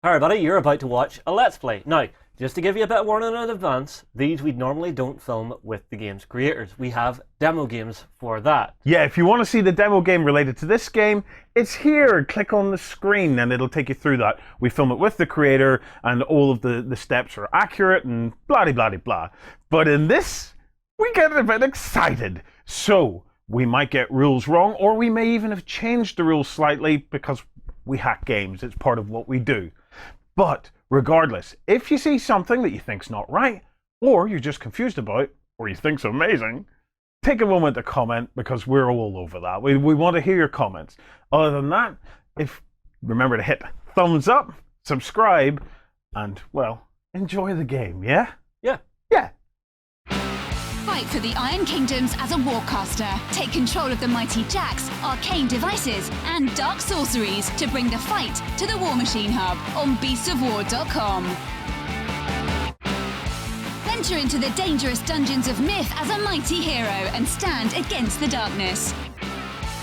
Hi everybody, you're about to watch a Let's Play. Now, just to give you a bit of warning in advance, these we normally don't film with the game's creators. We have demo games for that. Yeah, if you want to see the demo game related to this game, it's here. Click on the screen and it'll take you through that. We film it with the creator and all of the steps are accurate and blah blah blah. But in this, we get a bit excited. So, we might get rules wrong, or we may even have changed the rules slightly because we hack games. It's part of what we do. But regardless, if you see something that you think's not right, or you're just confused about, or you think's amazing, take a moment to comment because we're all over that. We want to hear your comments. Other than that, remember to hit thumbs up, subscribe, and well, enjoy the game. Yeah. Yeah. Fight for the Iron Kingdoms as a warcaster. Take control of the mighty jacks, arcane devices, and dark sorceries to bring the fight to the War Machine Hub on beastsofwar.com. Venture into the dangerous dungeons of myth as a mighty hero and stand against the darkness.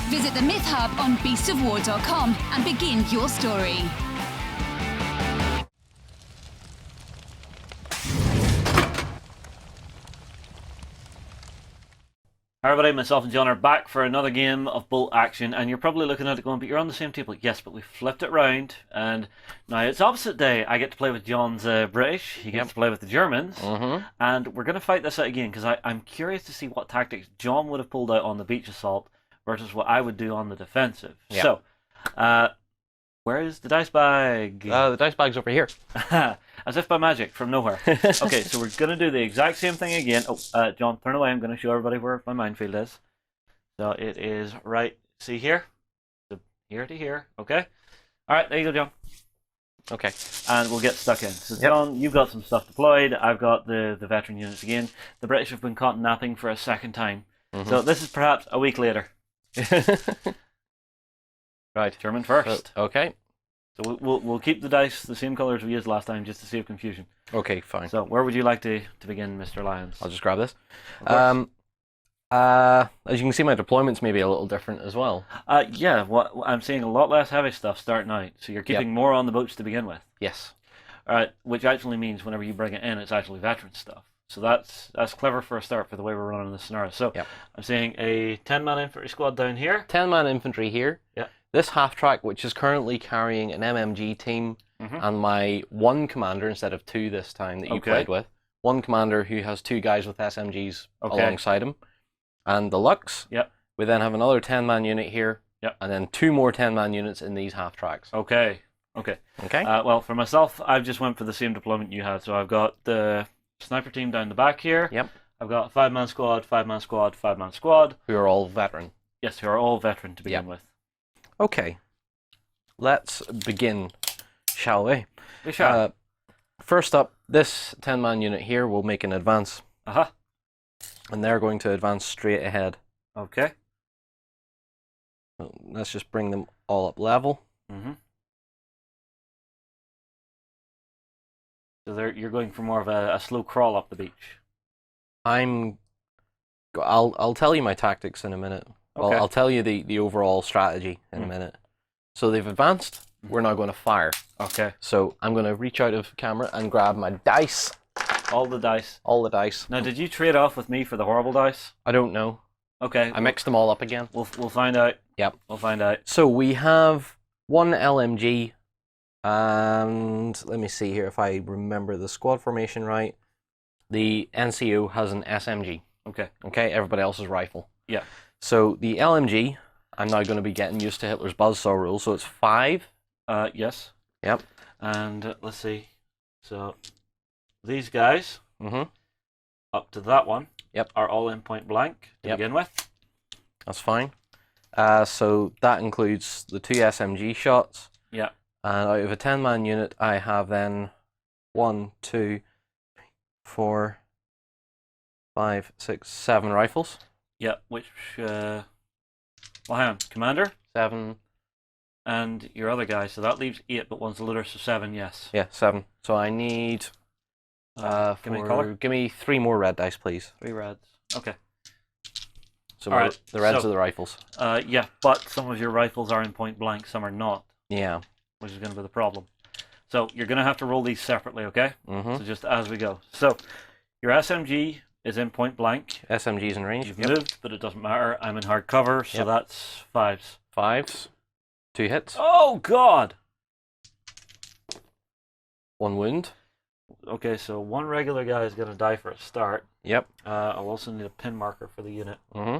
Visit the Myth Hub on beastsofwar.com and begin your story. Hi everybody, myself and John are back for another game of Bolt Action, and you're probably looking at it going, but you're on the same table. Yes, but we flipped it round, and now it's opposite day. I get to play with John's British, he gets to play with the Germans, and we're going to fight this out again, because I'm curious to see what tactics John would have pulled out on the beach assault versus what I would do on the defensive. So, where is the dice bag? The dice bag's over here. As if by magic, from nowhere. Okay, so we're going to do the exact same thing again. Oh, John, turn away. I'm going to show everybody where my minefield is. So it is right, see here? So here to here, okay? Alright, there you go, John. Okay. And we'll get stuck in. So John, you've got some stuff deployed. I've got the veteran units again. The British have been caught napping for a second time. So this is perhaps a week later. Right. German first. So, okay. So we'll keep the dice the same colours we used last time just to save confusion. Okay, fine. So where would you like to begin, Mr. Lyons? I'll just grab this. As you can see, my deployment's maybe a little different as well. Yeah, I'm seeing a lot less heavy stuff starting out. So you're keeping more on the boats to begin with. Yes. Alright, which actually means whenever you bring it in, it's actually veteran stuff. So that's clever for a start for the way we're running this scenario. So I'm seeing a 10-man infantry squad down here. 10-man infantry here. Yeah. This half-track, which is currently carrying an MMG team, and my one commander instead of two this time that you played with. One commander who has two guys with SMGs alongside him. And the Lux. Yep. We then have another 10-man unit here. Yep. And then two more 10-man units in these half-tracks. Okay. Well, for myself, I've just went for the same deployment you had. So I've got the sniper team down the back here. Yep. I've got a 5-man squad, 5-man squad, 5-man squad. Who are all veteran. Yes, who are all veteran to begin with. Okay, let's begin, shall we? We shall. First up, this 10-man unit here will make an advance. And they're going to advance straight ahead. Okay. Let's just bring them all up level. So you're going for more of a slow crawl up the beach. I'll tell you my tactics in a minute. Okay. I'll tell you the overall strategy in a minute. So they've advanced. We're now going to fire. Okay. So I'm going to reach out of camera and grab my dice. All the dice. All the dice. Now, did you trade off with me for the horrible dice? I don't know. Okay. I mixed them all up again. We'll find out. Yep. We'll find out. So we have one LMG, and let me see here if I remember the squad formation right. The NCO has an SMG. Okay. Okay, everybody else is rifle. Yeah. So the LMG, I'm now going to be getting used to Hitler's buzzsaw rule, so it's 5. Yes. Yep. And let's see. So these guys, up to that one, are all in point blank to begin with. That's fine. So that includes the 2 SMG shots. Yeah. And out of a 10-man unit, I have then 1, 2, 3, 4, 5, 6, 7 rifles. Yeah, which, well, hang on, Commander? 7. And your other guy, so that leaves 8, but one's the looter, so 7, yes. Yeah, 7. So I need, give me a colour. give me 3 more red dice, please. 3 reds. Okay. So Alright, the reds are the rifles. Yeah, but some of your rifles are in point blank, some are not. Yeah. Which is going to be the problem. So you're going to have to roll these separately, okay? Mm-hmm. So just as we go. So your SMG is in point blank. SMG's in range. You've moved, but it doesn't matter. I'm in hard cover, so that's 5s. 5s. 2 hits. Oh, God! 1 wound. Okay, so 1 regular guy is going to die for a start. Yep. I'll also need a pin marker for the unit. Mm-hmm.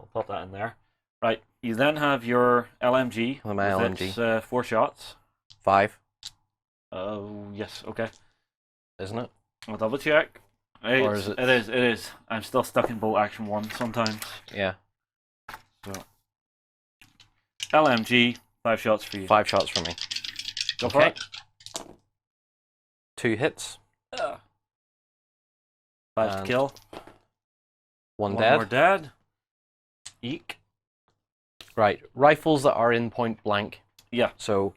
I'll pop that in there. Right, you then have your LMG. With my LMG. It's 4 shots. 5. Oh, yes, okay. Isn't it? I'll double check. Or is it? It is. I'm still stuck in bolt action 1 sometimes. Yeah. So, LMG, 5 shots for you. 5 shots for me. Go for it. 2 hits. 5 to And kill. 1 One dead. more dead. Eek. Right. Rifles that are in point blank. Yeah. So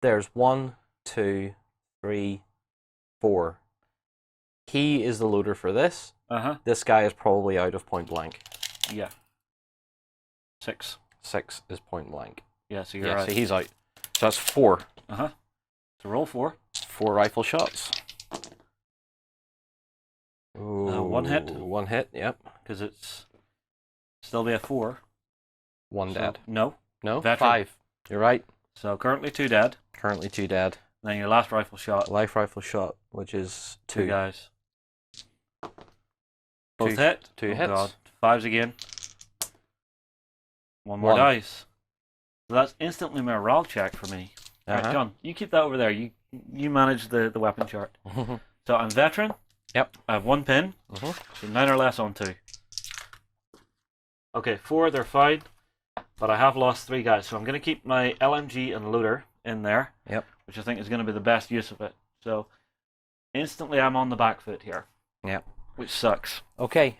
there's 1, 2, 3, 4. He is the loader for this. Uh-huh. This guy is probably out of point blank. Yeah. 6. 6 is point blank. Yeah, so you're Yeah, right. so he's out. So that's 4. Uh-huh. So roll 4. 4 rifle shots. Ooh, 1 hit. 1 hit, yep. Because it's still be a 4. 1 So, dead. no. No, Veteran. 5. You're right. So currently 2 dead. Currently 2 dead. Then your last rifle shot. Life rifle shot, which is 2. 2 guys. Both 2 hit. 2 Oh, hits. God. 5s again. 1 more 1. dice. So that's instantly my morale check for me. Alright, Uh-huh. John, you keep that over there. You manage the weapon chart. So I'm veteran. Yep. I have 1 pin. Mhm. So 9 or less on 2. Okay, 4, they're fine. But I have lost 3 guys. So I'm going to keep my LMG and looter in there. Yep. Which I think is going to be the best use of it. So instantly I'm on the back foot here. Yep. Which sucks. Okay,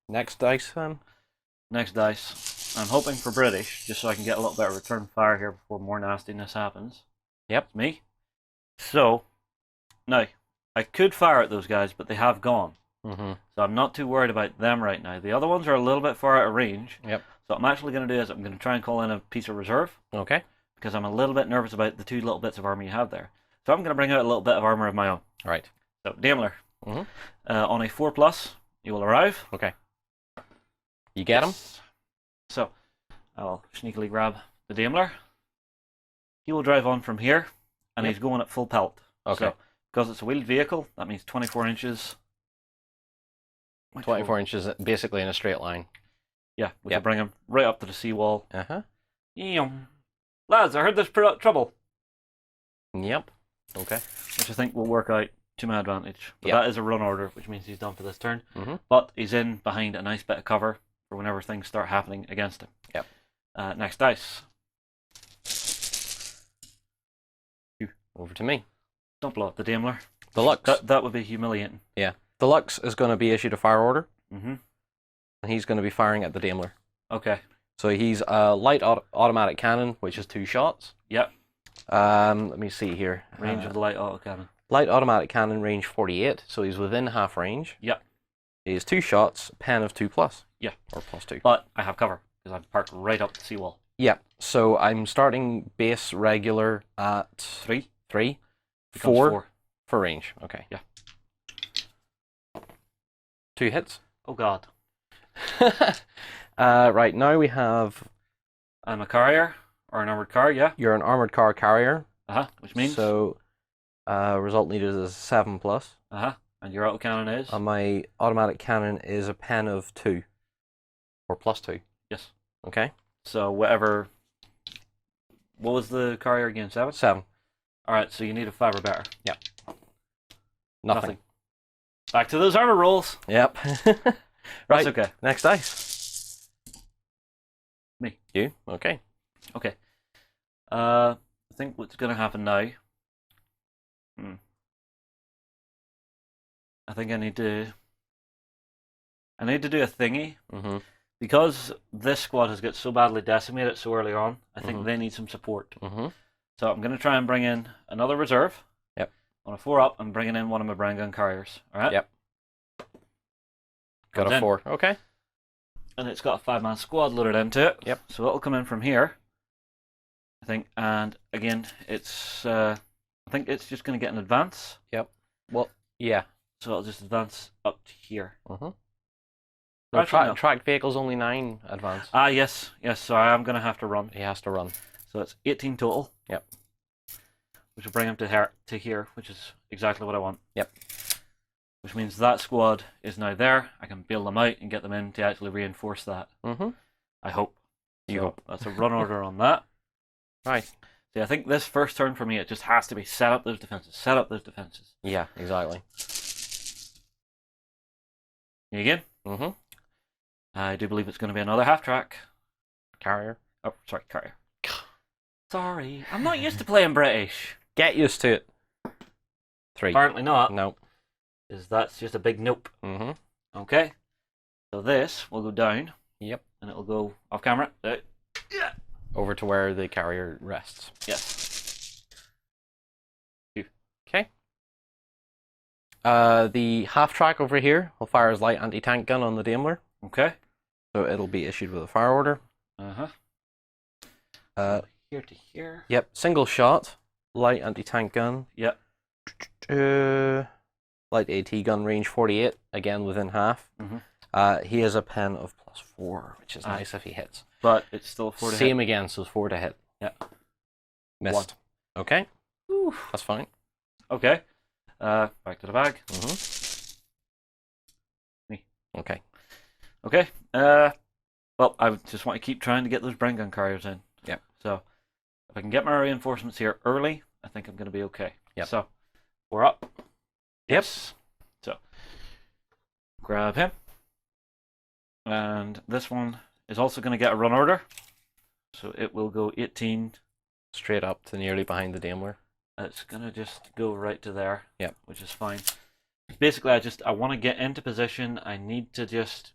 next dice then. Next dice. I'm hoping for British, just so I can get a little bit of return fire here before more nastiness happens. Yep. It's me. So, now, I could fire at those guys, but they have gone. Mm-hmm. So I'm not too worried about them right now. The other ones are a little bit far out of range. Yep. So what I'm actually going to do is I'm going to try and call in a piece of reserve. Okay. Because I'm a little bit nervous about the 2 little bits of armor you have there. So I'm going to bring out a little bit of armor of my own. Right. So, Daimler. Mhm. On a 4+, you will arrive. Okay. You get him? So, I'll sneakily grab the Daimler. He will drive on from here, and Yep. he's going at full pelt. Okay. So, because it's a wheeled vehicle, that means 24 inches. 24 inches, basically in a straight line. Yeah, we Yep. can bring him right up to the seawall. Uh-huh. Lads, I heard there's trouble. Yep. Okay. Which I think will work out to my advantage. But Yep. that is a run order, which means he's done for this turn. Mhm. But he's in behind a nice bit of cover for whenever things start happening against him. Yep. Next dice. Over to me. Don't blow up the Daimler. Deluxe. That would be humiliating. Yeah. Deluxe is going to be issued a fire order, Mm-hmm. and he's going to be firing at the Daimler. Okay. So he's a light automatic cannon, which is 2 shots. Yep. Let me see here. Range of the light autocannon. Light automatic cannon, range 48, so he's within half range. Yep. He's 2 shots, pen of 2+. Yeah. Or +2. But I have cover because I'm parked right up the seawall. Yeah, so I'm starting base regular at 3. 3. Becomes 4 for range. Okay. Yeah. 2 hits. Oh God. Right, now we have... I'm a carrier or an armored car. Yeah. You're an armored car carrier. Which means. So, result needed is 7+. And your autocannon is. And my automatic cannon is a pen of 2. Or +2. Yes. Okay. So whatever. What was the carrier again? 7. 7. All right. So you need a 5 or better. Yep. Nothing. Back to those armor rolls. Yep. Right. That's okay. Next dice. Me. You? Okay. Okay. I think what's going to happen now. I think I need to do a thingy. Mm-hmm. Because this squad has got so badly decimated so early on, I think Mhm. they need some support. Mm-hmm. So I'm going to try and bring in another reserve. Yep. On a 4-up, I'm bringing in one of my brain gun carriers. All right? Yep. Got Comes a in. 4. Okay. And it's got a 5-man squad loaded into it. Yep. So it'll come in from here, I think. And again, it's I think it's just going to get an advance. Yep. Well, yeah. So I'll just advance up to here. No, Actually, no. tracked vehicle's only 9 advance. Ah, yes. So I am going to have to run. He has to run. So it's 18 total. Yep. Which will bring him to here, which is exactly what I want. Yep. Which means that squad is now there. I can bail them out and get them in to actually reinforce that. I hope. You So hope. that's a run order on that. Right. See, I think this first turn for me, it just has to be set up those defenses. Set up those defenses. Yeah, exactly. You again? I do believe it's going to be another half track. Carrier. Oh, sorry, carrier. Sorry, I'm not used to playing British. Get used to it. 3. Apparently not. Nope. Is that's just a big nope. Okay. So this will go down. Yep. And it'll go off camera. Yeah. Over to where the carrier rests. Yes. Okay. The half track over here will fire his light anti-tank gun on the Daimler. Okay. So it'll be issued with a fire order. Here to here. Yep. Single shot. Light anti-tank gun. Yep. Light AT gun range 48. Again within half. He has a pen of +4, which is nice if he hits. But it's still 4 to hit. Same again, so 4 to hit. Yeah. Missed. 1. Okay. That's fine. Okay. Back to the bag. Me. Okay. Okay. Well, I just want to keep trying to get those brain gun carriers in. Yeah. So, if I can get my reinforcements here early, I think I'm going to be okay. Yep. So, we're up. Yep. So, grab him. And this one is also going to get a run order. So, it will go 18. Straight up to nearly behind the Daimler. It's going to just go right to there. Yep. Which is fine. Basically, I want to get into position. I need to just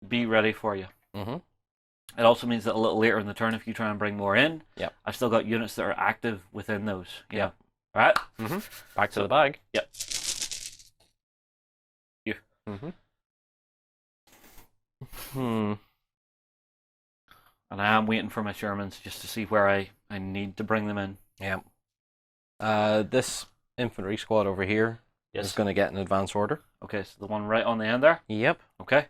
be ready for you. It also means that a little later in the turn, if you try and bring more in, yep, I've still got units that are active within those. Yeah. All right? Back to the bag. Yep. You. And I am waiting for my Shermans just to see where I need to bring them in. Yeah. This infantry squad over here is going to get an advance order. Okay, so the one right on the end there? Yep. Okay.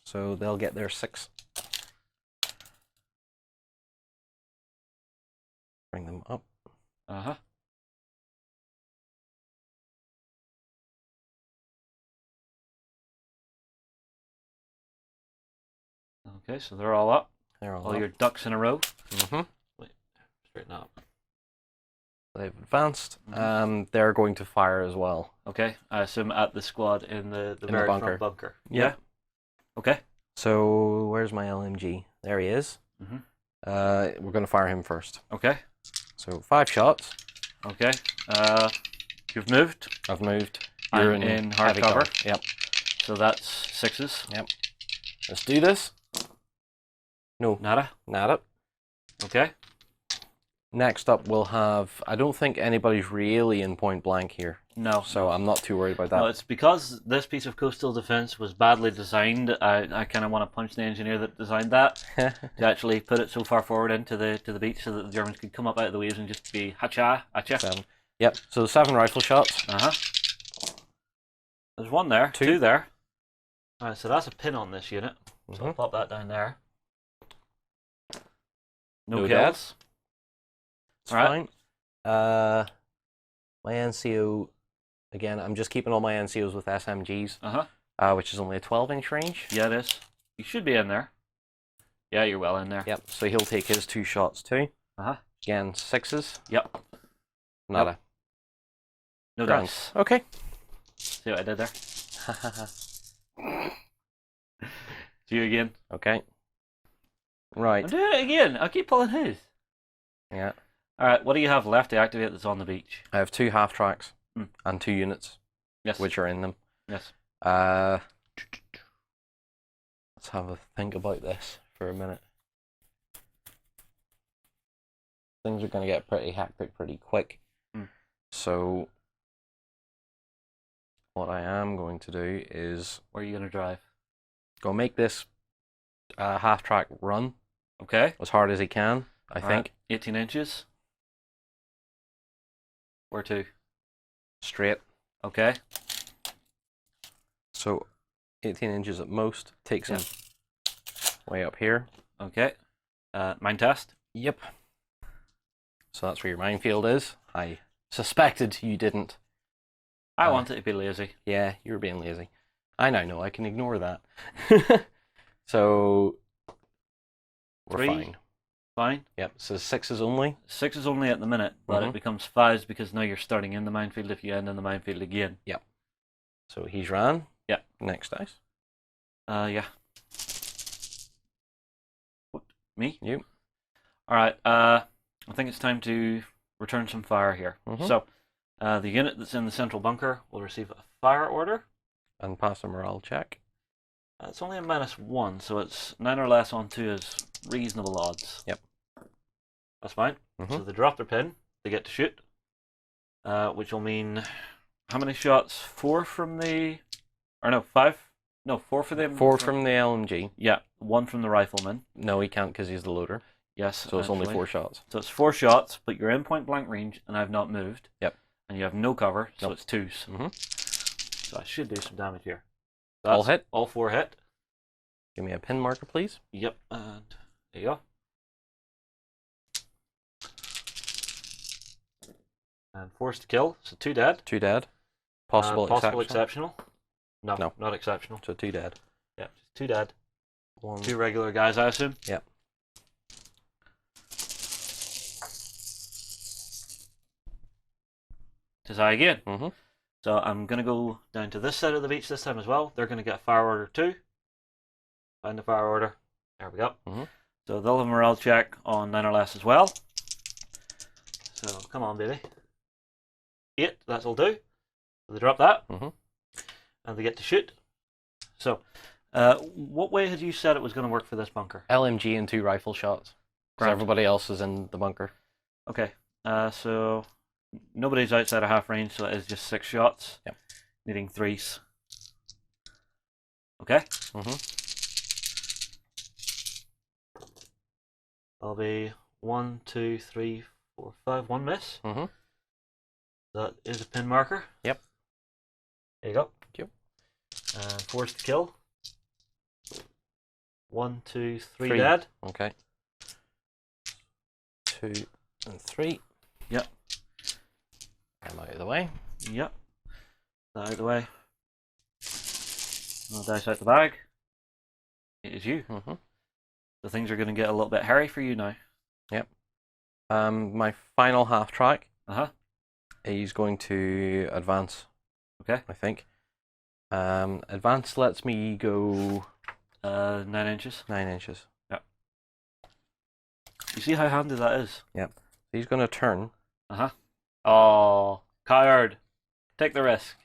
So they'll get their 6. Bring them up. Okay, so they're all up. They're all your ducks in a row. Wait, straighten up. They've advanced. They're going to fire as well. Okay, I assume at the squad in the very bunker. front bunker. Yeah. Okay. So where's my LMG? There he is. We're going to fire him first. Okay. So 5 shots. Okay. You've moved. I've moved. You're in hard cover. Yep. So that's 6s. Yep. Let's do this. No. Nada. Nada. Okay. Next up, we'll have... I don't think anybody's really in point blank here. No. So I'm not too worried about that. No, it's because this piece of coastal defense was badly designed. I kind of want to punch the engineer that designed that to actually put it so far forward into the beach so that the Germans could come up out of the waves and just be hacha, hacha. 7. Yep. So 7 rifle shots. There's one there. 2 2 there. Alright, so that's a pin on this unit. So I'll Mhm. pop that down there. No No kills. It's Alright. fine. My NCO, again, I'm just keeping all my NCOs with SMGs, which is only a 12-inch range. Yeah, it is. You should be in there. Yeah, you're well in there. Yep, so he'll take his 2 shots too. Uh-huh. Again, 6s. Yep. Nada. No Grand. dice. Okay. See what I did there? See you again. Okay. Right. I'm doing it again. I keep pulling his. Yeah. Alright, what do you have left to activate that's on the beach? I have 2 half tracks and 2 units, Yes. which are in them. Yes. Let's have a think about this for a minute. Things are going to get pretty hectic pretty quick. So what I am going to do is Where are you going to drive? go make this half track run Okay. as hard as he can, I think. 18 inches. Where to? Straight. Okay. So 18 inches at most. Takes him way up here. Okay. Mine test? Yep. So that's where your minefield is. I suspected you didn't. I wanted to be lazy. Yeah, you were being lazy. I now know I can ignore that. So we're 3. fine. Fine. Yep, so 6s only. 6 is only at the minute, but it becomes 5s because now you're starting in the minefield if you end in the minefield again. Yep. So he's ran. Yep. Next dice. Yeah. What? Me? You. Alright, I think it's time to return some fire here. So, the unit that's in the central bunker will receive a fire order. And pass a morale check. It's only a -1, so it's 9 or less on 2 is reasonable odds. Yep. That's fine. So they drop their pin, they get to shoot, which will mean how many shots? 4 from the... Or no, 5? No, 4 for them. 4 from the LMG. Yeah, 1 from the rifleman. No, he can't because he's the loader. Yes. So it's only 4 shots. So it's 4 shots, but you're in point blank range, and I've not moved. Yep. And you have no cover, so Nope. it's 2s. So I should do some damage here. All hit? All 4 hit. Give me a pin marker, please. Yep, and there you go. And forced to kill, so 2 dead. 2 dead. Possible exceptional. No, No. not exceptional. So 2 dead. Yeah, just 2 dead. 1. 2 regular guys, I assume. Yep. Tis I again. Mm-hmm. So I'm going to go down to this side of the beach this time as well. They're going to get a fire order too. Find the fire order. There we go. Mm-hmm. So they'll have a morale check on 9 or less as well. So come on, baby. 8, that'll do. So they drop that. Mm-hmm. And they get to shoot. So, what way had you said it was going to work for this bunker? LMG and 2 rifle shots. Because Right. everybody else is in the bunker. Okay. So nobody's outside of half range, so it is just 6 shots. Yep. Needing 3s. Okay. Mm-hmm. That'll be 1, 2, 3, 4, 5. 1 miss. Mm-hmm. That is a pin marker. Yep. There you go. Thank you. And forced to kill. 1, 2, 3 3. dead. Okay. 2 and 3. Yep. I'm out of the way. Yep. That out of the way. No dice out the bag. It is you. Mm-hmm. So things are going to get a little bit hairy for you now. Yep. My final half track. Uh-huh. He's going to advance. Okay. I think. Advance lets me go 9 inches. 9 inches. Yep. You see how handy that is? Yep. He's going to turn. Uh-huh. Oh, coward. Take the risk.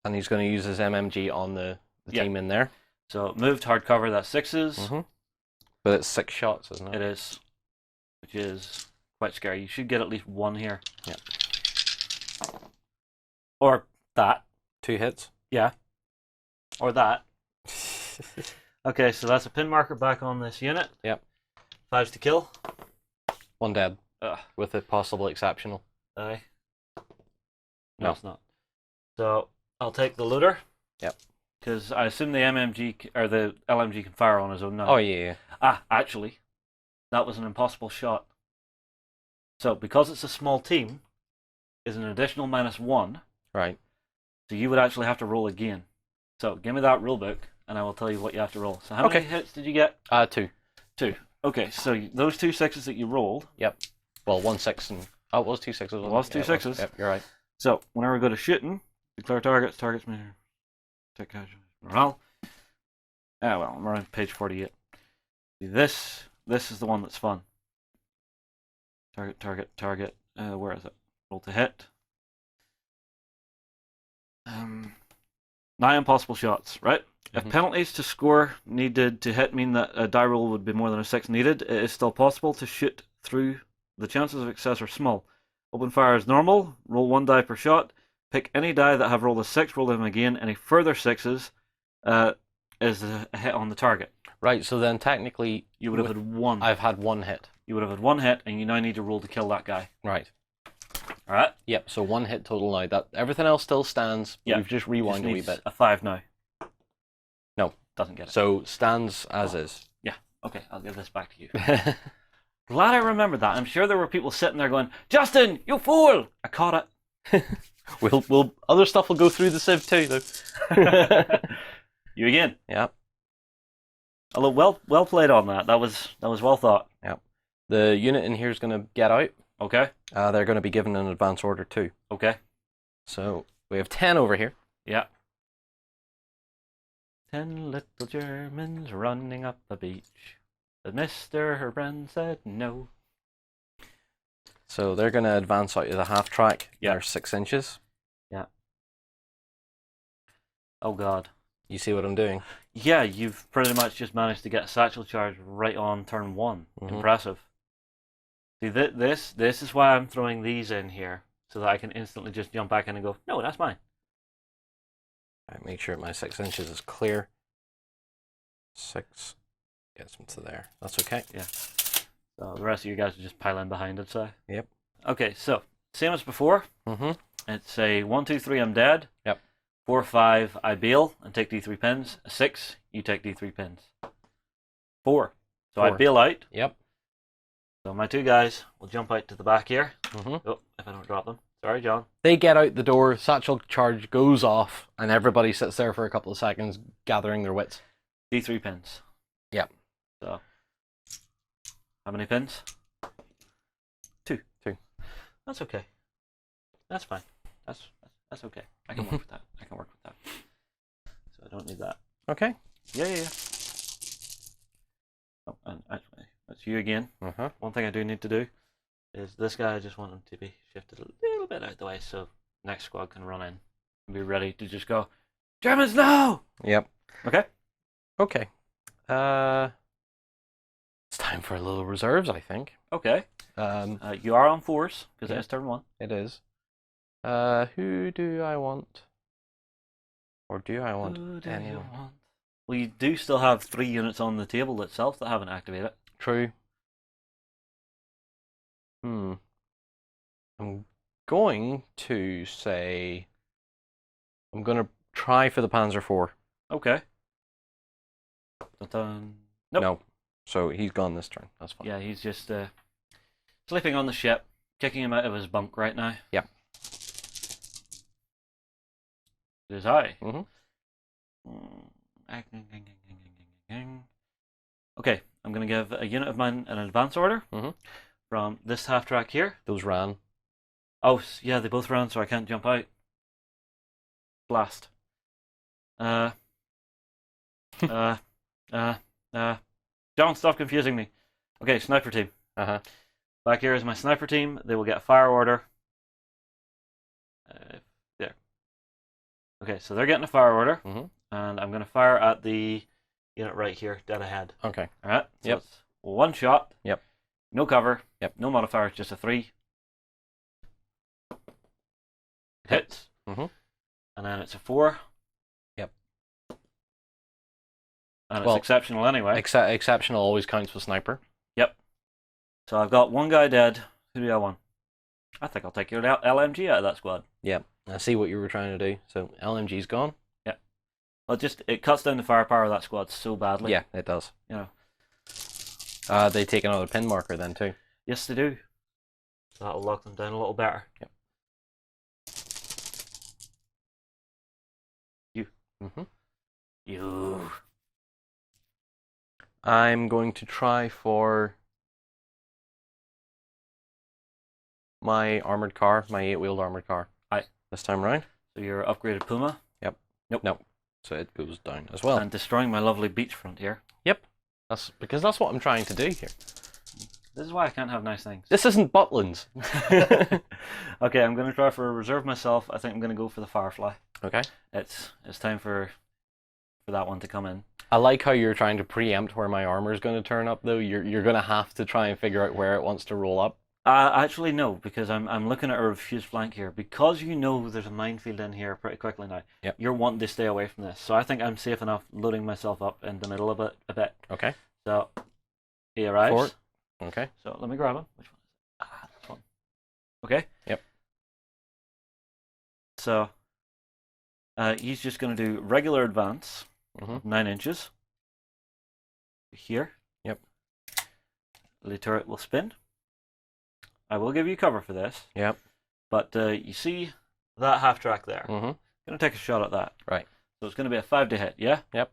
And he's going to use his MMG on the Yeah. team in there. So moved, hard cover, that's 6s. Mm-hmm. But it's 6 shots, isn't it? It is. Which is quite scary. You should get at least 1 here. Yeah. Or that. 2 hits. Yeah. Or that. Okay, so that's a pin marker back on this unit. Yep. 5s to kill. 1 dead. Ugh. With a possible exceptional. Aye. No. It's not. So I'll take the looter. Yep. Because I assume the MMG or the LMG can fire on his own now. Oh, yeah. Ah, actually, that was an impossible shot. So because it's a small team, is an additional -1. Right. So you would actually have to roll again. So give me that rule book, and I will tell you what you have to roll. So how many hits did you get? 2. 2. Okay, so those 2 6s that you rolled. Yep. Well, 1 6 and... Oh, it was 2 6s. It was 2 6s. Yep, you're right. So whenever we go to shooting, declare targets, targets measure, take casualties, morale. Ah, well, I'm around page 48. This is the one that's fun. Target. Where is it? Roll to hit. 9 impossible shots, right? Mm-hmm. If penalties to score needed to hit mean that a die roll would be more than a 6 needed, it is still possible to shoot through. The chances of success are small. Open fire is normal. Roll 1 die per shot. Pick any die that have rolled a 6, roll them again. Any further 6s is a hit on the target. Right, so then technically... You would have had 1. I've had 1 hit. You would have had 1 hit, and you now need to roll to kill that guy. Right. All right. Yep. So 1 hit total now. That everything else still stands. Yeah. We've just rewound a wee needs bit. a 5 now. No. Doesn't get it. So stands as is. Yeah. Okay, I'll give this back to you. Glad I remembered that. I'm sure there were people sitting there going, Justin, you fool! I caught it. We'll other stuff will go through the sieve too, though. You again. Yeah. Although well played on that. That was well thought. Yeah. The unit in here is going to get out. Okay. They're going to be given an advance order too. Okay. So we have 10 over here. Yeah. 10 little Germans running up the beach. But Mr. Heron said no. So they're going to advance out of the half track. Yeah. They're 6 inches. Yeah. Oh God. You see what I'm doing? Yeah, you've pretty much just managed to get a satchel charge right on turn 1. Mhm. Impressive. See, this is why I'm throwing these in here, so that I can instantly just jump back in and go, no, that's mine. Right, make sure my 6 inches is clear. 6 gets them to there. That's okay. Yeah. So the rest of you guys are just piling behind it, so. Yep. Okay, so same as before. Mm-hmm. It's a 1, 2, 3, I'm dead. Yep. 4, 5, I bail and take D3 pins. A 6, you take D3 pins. 4. So I 4. bail out. Yep. So my 2 guys will jump out to the back here. Mm-hmm. Oh, if I don't drop them. Sorry, John. They get out the door, satchel charge goes off, and everybody sits there for a couple of seconds gathering their wits. D3 pins. Yep. So, how many pins? 2. 2. That's okay. That's fine. That's okay. I can work with that. I can work with that. So I don't need that. Okay. Yeah. Oh, and actually, that's you again. Uh-huh. One thing I do need to do is this guy, I just want him to be shifted a little bit out of the way so next squad can run in and be ready to just go, Germans, no! Yep. Okay. Okay. It's time for a little reserves, I think. Okay. You are on 4s, because Yeah. it's turn 1. It is. Who do I want? Or do I want Who do you anyone? want? Well, you do still have 3 units on the table itself that haven't activated. True. I'm going to say I'm going to try for the Panzer IV. Okay. Dun-dun. Nope. No. So he's gone this turn. That's fine. Yeah, he's just sleeping on the ship, kicking him out of his bunk right now. Yep. It is I. Mm-hmm. Okay, I'm going to give a unit of mine an advance order from this half track here. Those ran. Oh, yeah, they both ran, so I can't jump out. Blast. John, stop confusing me. Okay, sniper team. Uh-huh. Back here is my sniper team. They will get a fire order. There. Okay, so they're getting a fire order, and I'm going to fire at the unit right here, dead ahead. Okay. All right. So Yep. it's 1 shot. Yep. No cover. Yep. No modifiers, just a 3. Hits. Mhm. And then it's a 4. Yep. And Well, it's exceptional anyway. Exceptional always counts with sniper. Yep. So I've got 1 guy dead. Who do I want? I think I'll take your LMG out of that squad. Yep. I see what you were trying to do. So LMG's gone. Yeah. Well, it cuts down the firepower of that squad so badly. Yeah, it does. You know. They take another pin marker then too. Yes, they do. So that'll lock them down a little better. Yep. You. You. I'm going to try for my armored car, my 8-wheeled armored car. Aye. This time round. So you're upgraded Puma. Yep. Nope. Nope. So it goes down as well. And destroying my lovely beachfront here. Yep. That's because that's what I'm trying to do here. This is why I can't have nice things. This isn't Butlins. Okay, I'm going to try for a reserve myself. I think I'm going to go for the Firefly. Okay. It's time for that one to come in. I like how you're trying to preempt where my armor is going to turn up, though. You're going to have to try and figure out where it wants to roll up. Actually, no, because I'm looking at a refused flank here. Because you know there's a minefield in here pretty quickly now. Yep. You're wanting to stay away from this. So I think I'm safe enough loading myself up in the middle of it a bit. Okay. So he arrives. Forward. Okay. So let me grab him. Which one? This one. Okay. Yep. So he's just going to do regular advance, 9 inches. Here. Yep. The turret will spin. I will give you cover for this. Yep. But you see that half track there? Mm-hmm. Going to take a shot at that. Right. So it's going to be a 5 to hit, yeah? Yep.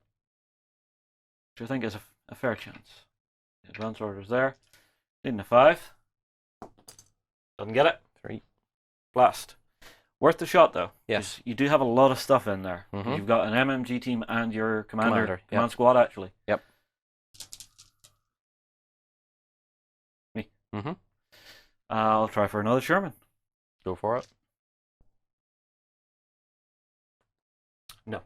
Which I think is a fair chance. The advance order's there. Needing a 5. Doesn't get it. 3. Blast. Worth the shot, though. Yes. You do have a lot of stuff in there. Mm-hmm. You've got an MMG team and your command Yep. squad, actually. Yep. Me. Mm-hmm. I'll try for another Sherman. Go for it. No.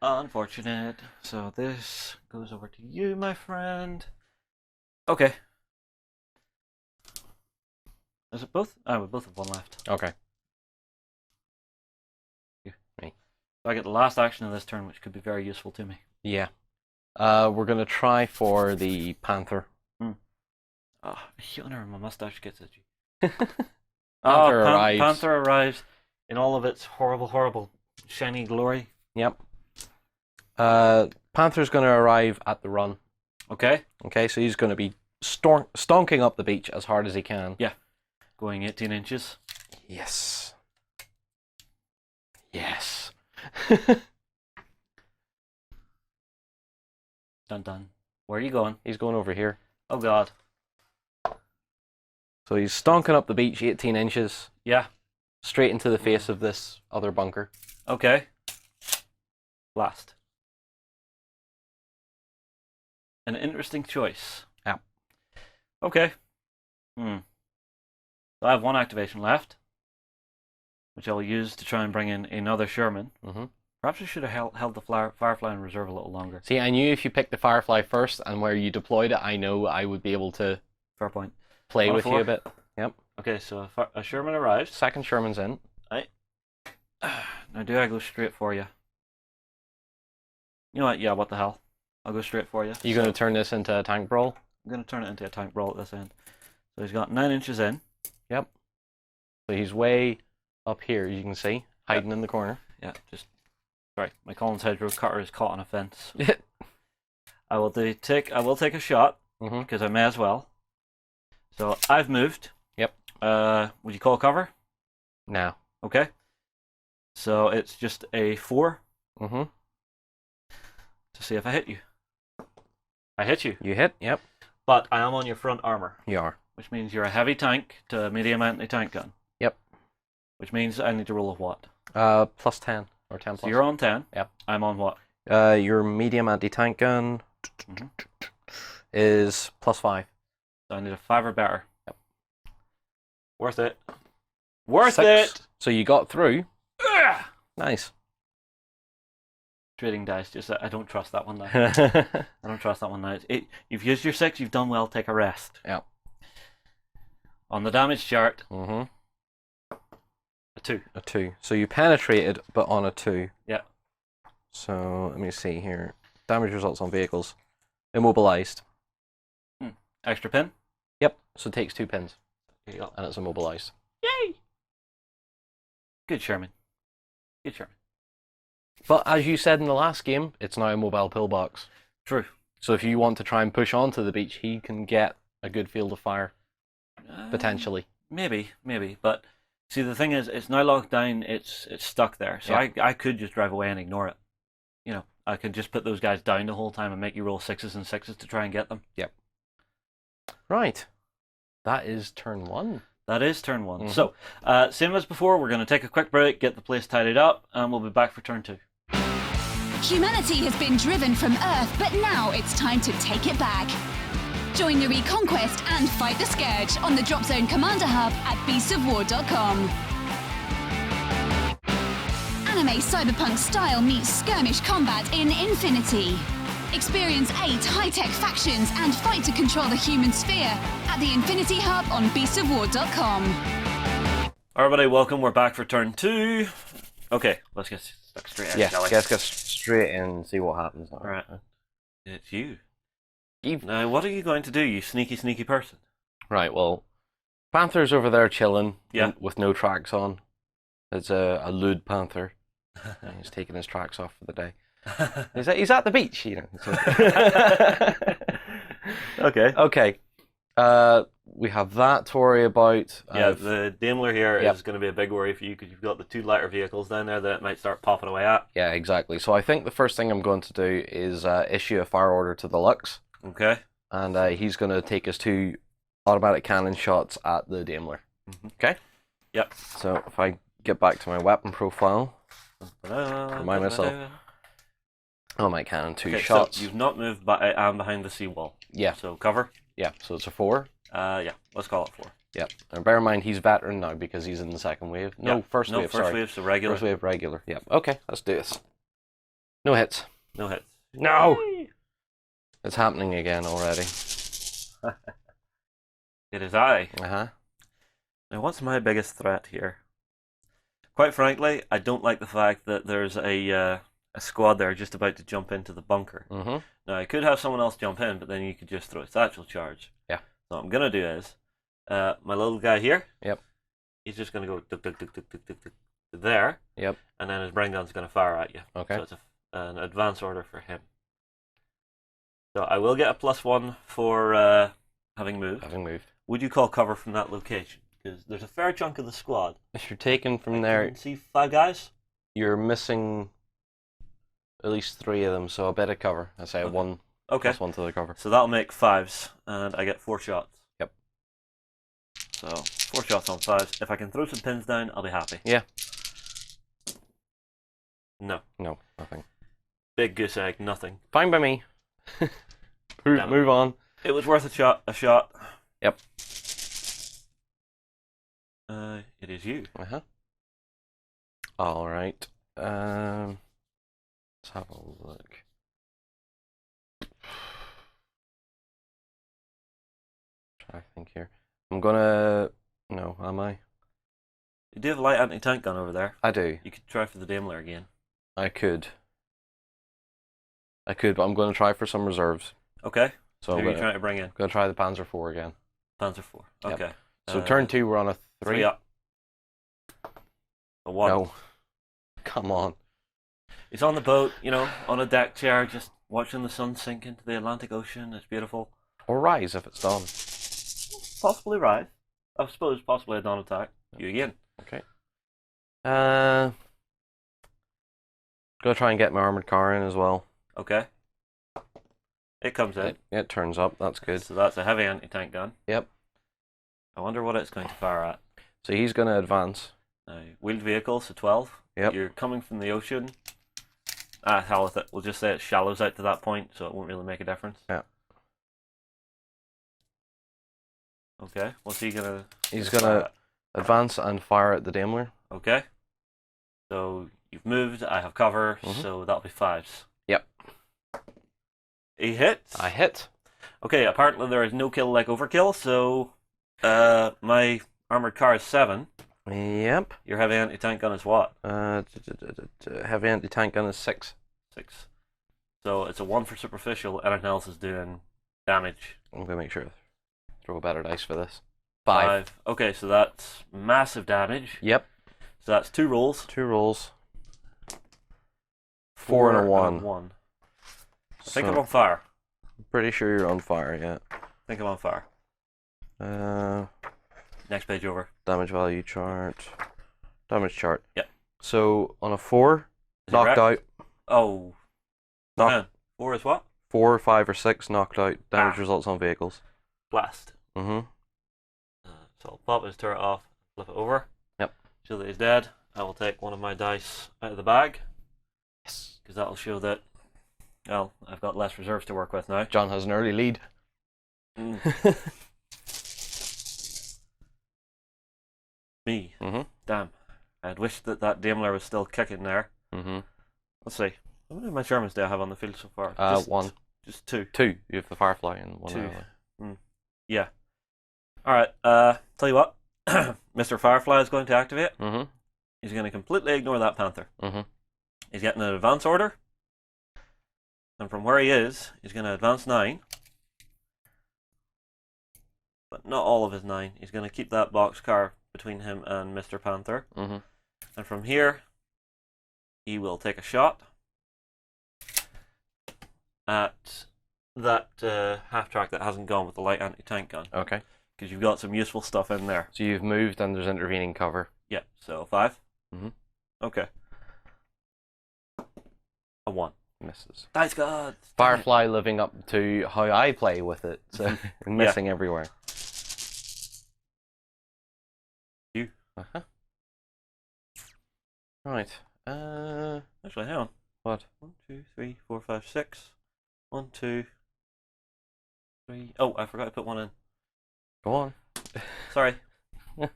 Unfortunate. So this goes over to you, my friend. Okay. Is it both? Oh, we both have one left. Okay. So I get the last action of this turn, which could be very useful to me. Yeah. We're going to try for the Panther. Oh, Yonder, my mustache gets itchy. Panther arrives. Panther arrives in all of its horrible, horrible, shiny glory. Yep. Panther's going to arrive at the run. Okay. Okay, so he's going to be stonking up the beach as hard as he can. Yeah. Going 18 inches. Yes. Yes. Dun dun. Where are you going? He's going over here. Oh god. So he's stonking up the beach 18 inches. Yeah. Straight into the face of this other bunker. Okay. Blast. An interesting choice. Yeah. Okay. So I have one activation left, which I'll use to try and bring in another Sherman. Mm-hmm. Perhaps I should have held the Firefly in reserve a little longer. See, I knew if you picked the Firefly first and where you deployed it, I know I would be able to Fair point. play On a with you 4. a bit. Yep. Okay, so a Sherman arrives. Second Sherman's in. Right. Now do I go straight for you? You know what? Yeah, what the hell? I'll go straight for you. You going to turn this into a tank brawl? I'm going to turn it into a tank brawl at this end. So he's got 9 inches in. Yep. So he's way up here, you can see, hiding in the corner. Yeah, just... Sorry, my Collins Hedgerow cutter is caught on a fence. I will take a shot, because I may as well. So I've moved. Yep. Would you call cover? Now. Okay. So it's just a 4. To see if I hit you. I hit you. You hit, yep. But I am on your front armor. You are. Which means you're a heavy tank to a medium anti-tank gun. Yep. Which means I need to roll a what? Plus 10, or 10 plus. So you're on 10. Yep. I'm on what? Your medium anti-tank gun is plus 5. So I need a 5 or better. Yep. Worth it. Worth 6. it! So you got through. Ugh! Nice. Trading dice, just I don't trust that one now. I don't trust that one now. You've used your 6, you've done well, take a rest. Yep. On the damage chart, a 2. A 2. So you penetrated, but on a 2. Yeah. So let me see here. Damage results on vehicles. Immobilized. Extra pin? Yep. So it takes 2 pins. There you go. And it's immobilized. Yay! Good Sherman. Good Sherman. But as you said in the last game, it's now a mobile pillbox. True. So if you want to try and push onto the beach, he can get a good field of fire. Potentially. Maybe. But see, the thing is, it's now locked down, it's stuck there. So Yeah. I could just drive away and ignore it. You know, I could just put those guys down the whole time and make you roll 6s and 6s to try and get them. Yep. Right. That is turn 1. That is turn 1. So, same as before, we're going to take a quick break, get the place tidied up, and we'll be back for turn 2. Humanity has been driven from Earth, but now it's time to take it back. Join the Reconquest and fight the Scourge on the Drop Zone Commander Hub at beastsofwar.com. Anime cyberpunk style meets skirmish combat in Infinity. Experience 8 high-tech factions and fight to control the human sphere at the Infinity Hub on beastsofwar.com. Everybody, welcome. We're back for turn 2. Okay, let's get stuck straight in, shall we? Let's get straight in and see what happens. Alright. It's you. Now, what are you going to do, you sneaky, sneaky person? Right, well, Panther's over there chilling Yeah. with no tracks on. It's a lewd panther. He's taking his tracks off for the day. He's at the beach, you know. Okay. Okay. We have that to worry about. Yeah, the Daimler here is going to be a big worry for you because you've got the 2 lighter vehicles down there that it might start popping away at. Yeah, exactly. So I think the first thing I'm going to do is issue a fire order to the Lux. Okay. And he's going to take his 2 automatic cannon shots at the Daimler. Okay? Yep. So if I get back to my weapon profile, remind myself. Automatic cannon, 2 shots. So you've not moved and behind the seawall. Yeah. So cover. Yeah, so it's a 4. Yeah, let's call it 4. Yep. And bear in mind, he's veteran now because he's in the second wave. No, first wave, sorry. First wave, so regular. First wave, regular. Yep. Okay, let's do this. No hits. No hits. No! It's happening again already. It is I. Uh-huh. Now, what's my biggest threat here? Quite frankly, I don't like the fact that there's a squad there just about to jump into the bunker. Mm-hmm. Now, I could have someone else jump in, but then you could just throw a satchel charge. Yeah. So what I'm going to do is, my little guy here, Yep. he's just going to go tuk, tuk, tuk, tuk, tuk, tuk, tuk, there, Yep. and then his brain gun's going to fire at you. Okay. So it's an advance order for him. So I will get a +1 for having moved. Having moved. Would you call cover from that location? Because there's a fair chunk of the squad. If you're taken from I there, can see 5 guys. you're missing at least 3 of them, so a bit of cover. I say Okay. 1 Okay. +1 to the cover. So that'll make 5s, and I get 4 shots. Yep. So 4 shots on 5s. If I can throw some pins down, I'll be happy. Yeah. No. No, nothing. Big goose egg, nothing. Fine by me. Damn it. Move on. It was worth a shot. Yep. It is you. Uh-huh. All right. Let's have a look. Try to think here. I'm gonna... No, am I? You do have a light anti-tank gun over there. I do. You could try for the Daimler again. I could, but I'm going to try for some reserves. Okay. So Who I'm are you going trying to bring in? to try the Panzer IV again. Panzer IV. Yep. Okay. So turn 2, we're on a 3. 3 up. A 1. No. Come on. He's on the boat, on a deck chair, just watching the sun sink into the Atlantic Ocean. It's beautiful. Or rise if it's done. Possibly rise. I suppose possibly a dawn attack. You again. Okay. Gonna try and get my armored car in as well. Okay. It comes in. It turns up. That's good. So that's a heavy anti-tank gun. Yep. I wonder what it's going to fire at. So he's gonna advance. Now, wheeled vehicle, so 12. Yep. You're coming from the ocean. Hell with it. We'll just say it shallows out to that point, so it won't really make a difference. Yeah. Okay. What's he gonna? He's fire gonna at? advance and fire at the Daimler. Okay. So you've moved. I have cover, Mhm. so that'll be 5s. Yep. He hits. I hit. Okay. Apparently there is no kill like overkill, so my armored car is 7. Yep. Your heavy anti-tank gun is what? Heavy anti-tank gun is 6. 6. So it's a 1 for superficial. Anything else is doing damage. I'm gonna make sure to throw a better dice for this. 5. Okay, so that's massive damage. Yep. So that's 2 rolls. 2 rolls. 4 and a 1. I think I'm on fire. Pretty sure you're on fire. Yeah. I think I'm on fire. Next page over. Damage value chart. Damage chart. Yep. So on a 4, Is it knocked wrecked? out. Oh. Knock- Man. 4 is what? 4, 5, or 6 knocked out. Damage Ah. results on vehicles. Blast. Mm-hmm. So I'll pop his turret off, flip it over. Yep. Show that he's dead. I will take one of my dice out of the bag. Yes. Because that'll show that, well, I've got less reserves to work with now. John has an early lead. Mm. Me. Mm-hmm. Damn. I'd wished that Daimler was still kicking there. Mm-hmm. Let's see. How many of my Germans do I have on the field so far? 1. Just 2. 2. You have the Firefly and 1 2. ally. Yeah. Alright, tell you what. Mr. Firefly is going to activate. Mm-hmm. He's going to completely ignore that Panther. Mm-hmm. He's getting an advance order. And from where he is, he's going to advance 9. but not all of his 9. He's going to keep that boxcar between him and Mr. Panther. Mm-hmm. And from here, he will take a shot at that half track that hasn't gone with the light anti-tank gun. Okay. Because you've got some useful stuff in there. So you've moved and there's intervening cover. Yeah, so 5. Mm-hmm. Okay. A 1. Misses. Dice God! Firefly living up to how I play with it, so missing everywhere. You. Uh-huh. Right. Actually, hang on. What? 1, 2, 3, 4, 5, 6. 1, 2, 3. Oh, I forgot to put 1 in. Go on. Sorry. I'm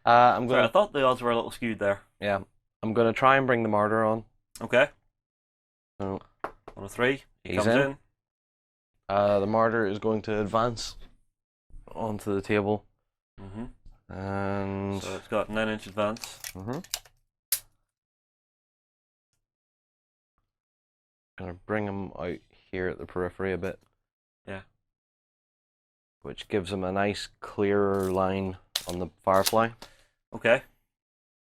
Sorry, gonna. I thought the odds were a little skewed there. Yeah. I'm gonna try and bring the martyr on. Okay. So 1 of 3. He He's comes in. in. the martyr is going to advance onto the table, Mm-hmm. and So it's got 9-inch advance. gonna bring him out here at the periphery a bit. Yeah. Which gives him a nice clearer line on the Firefly. Okay.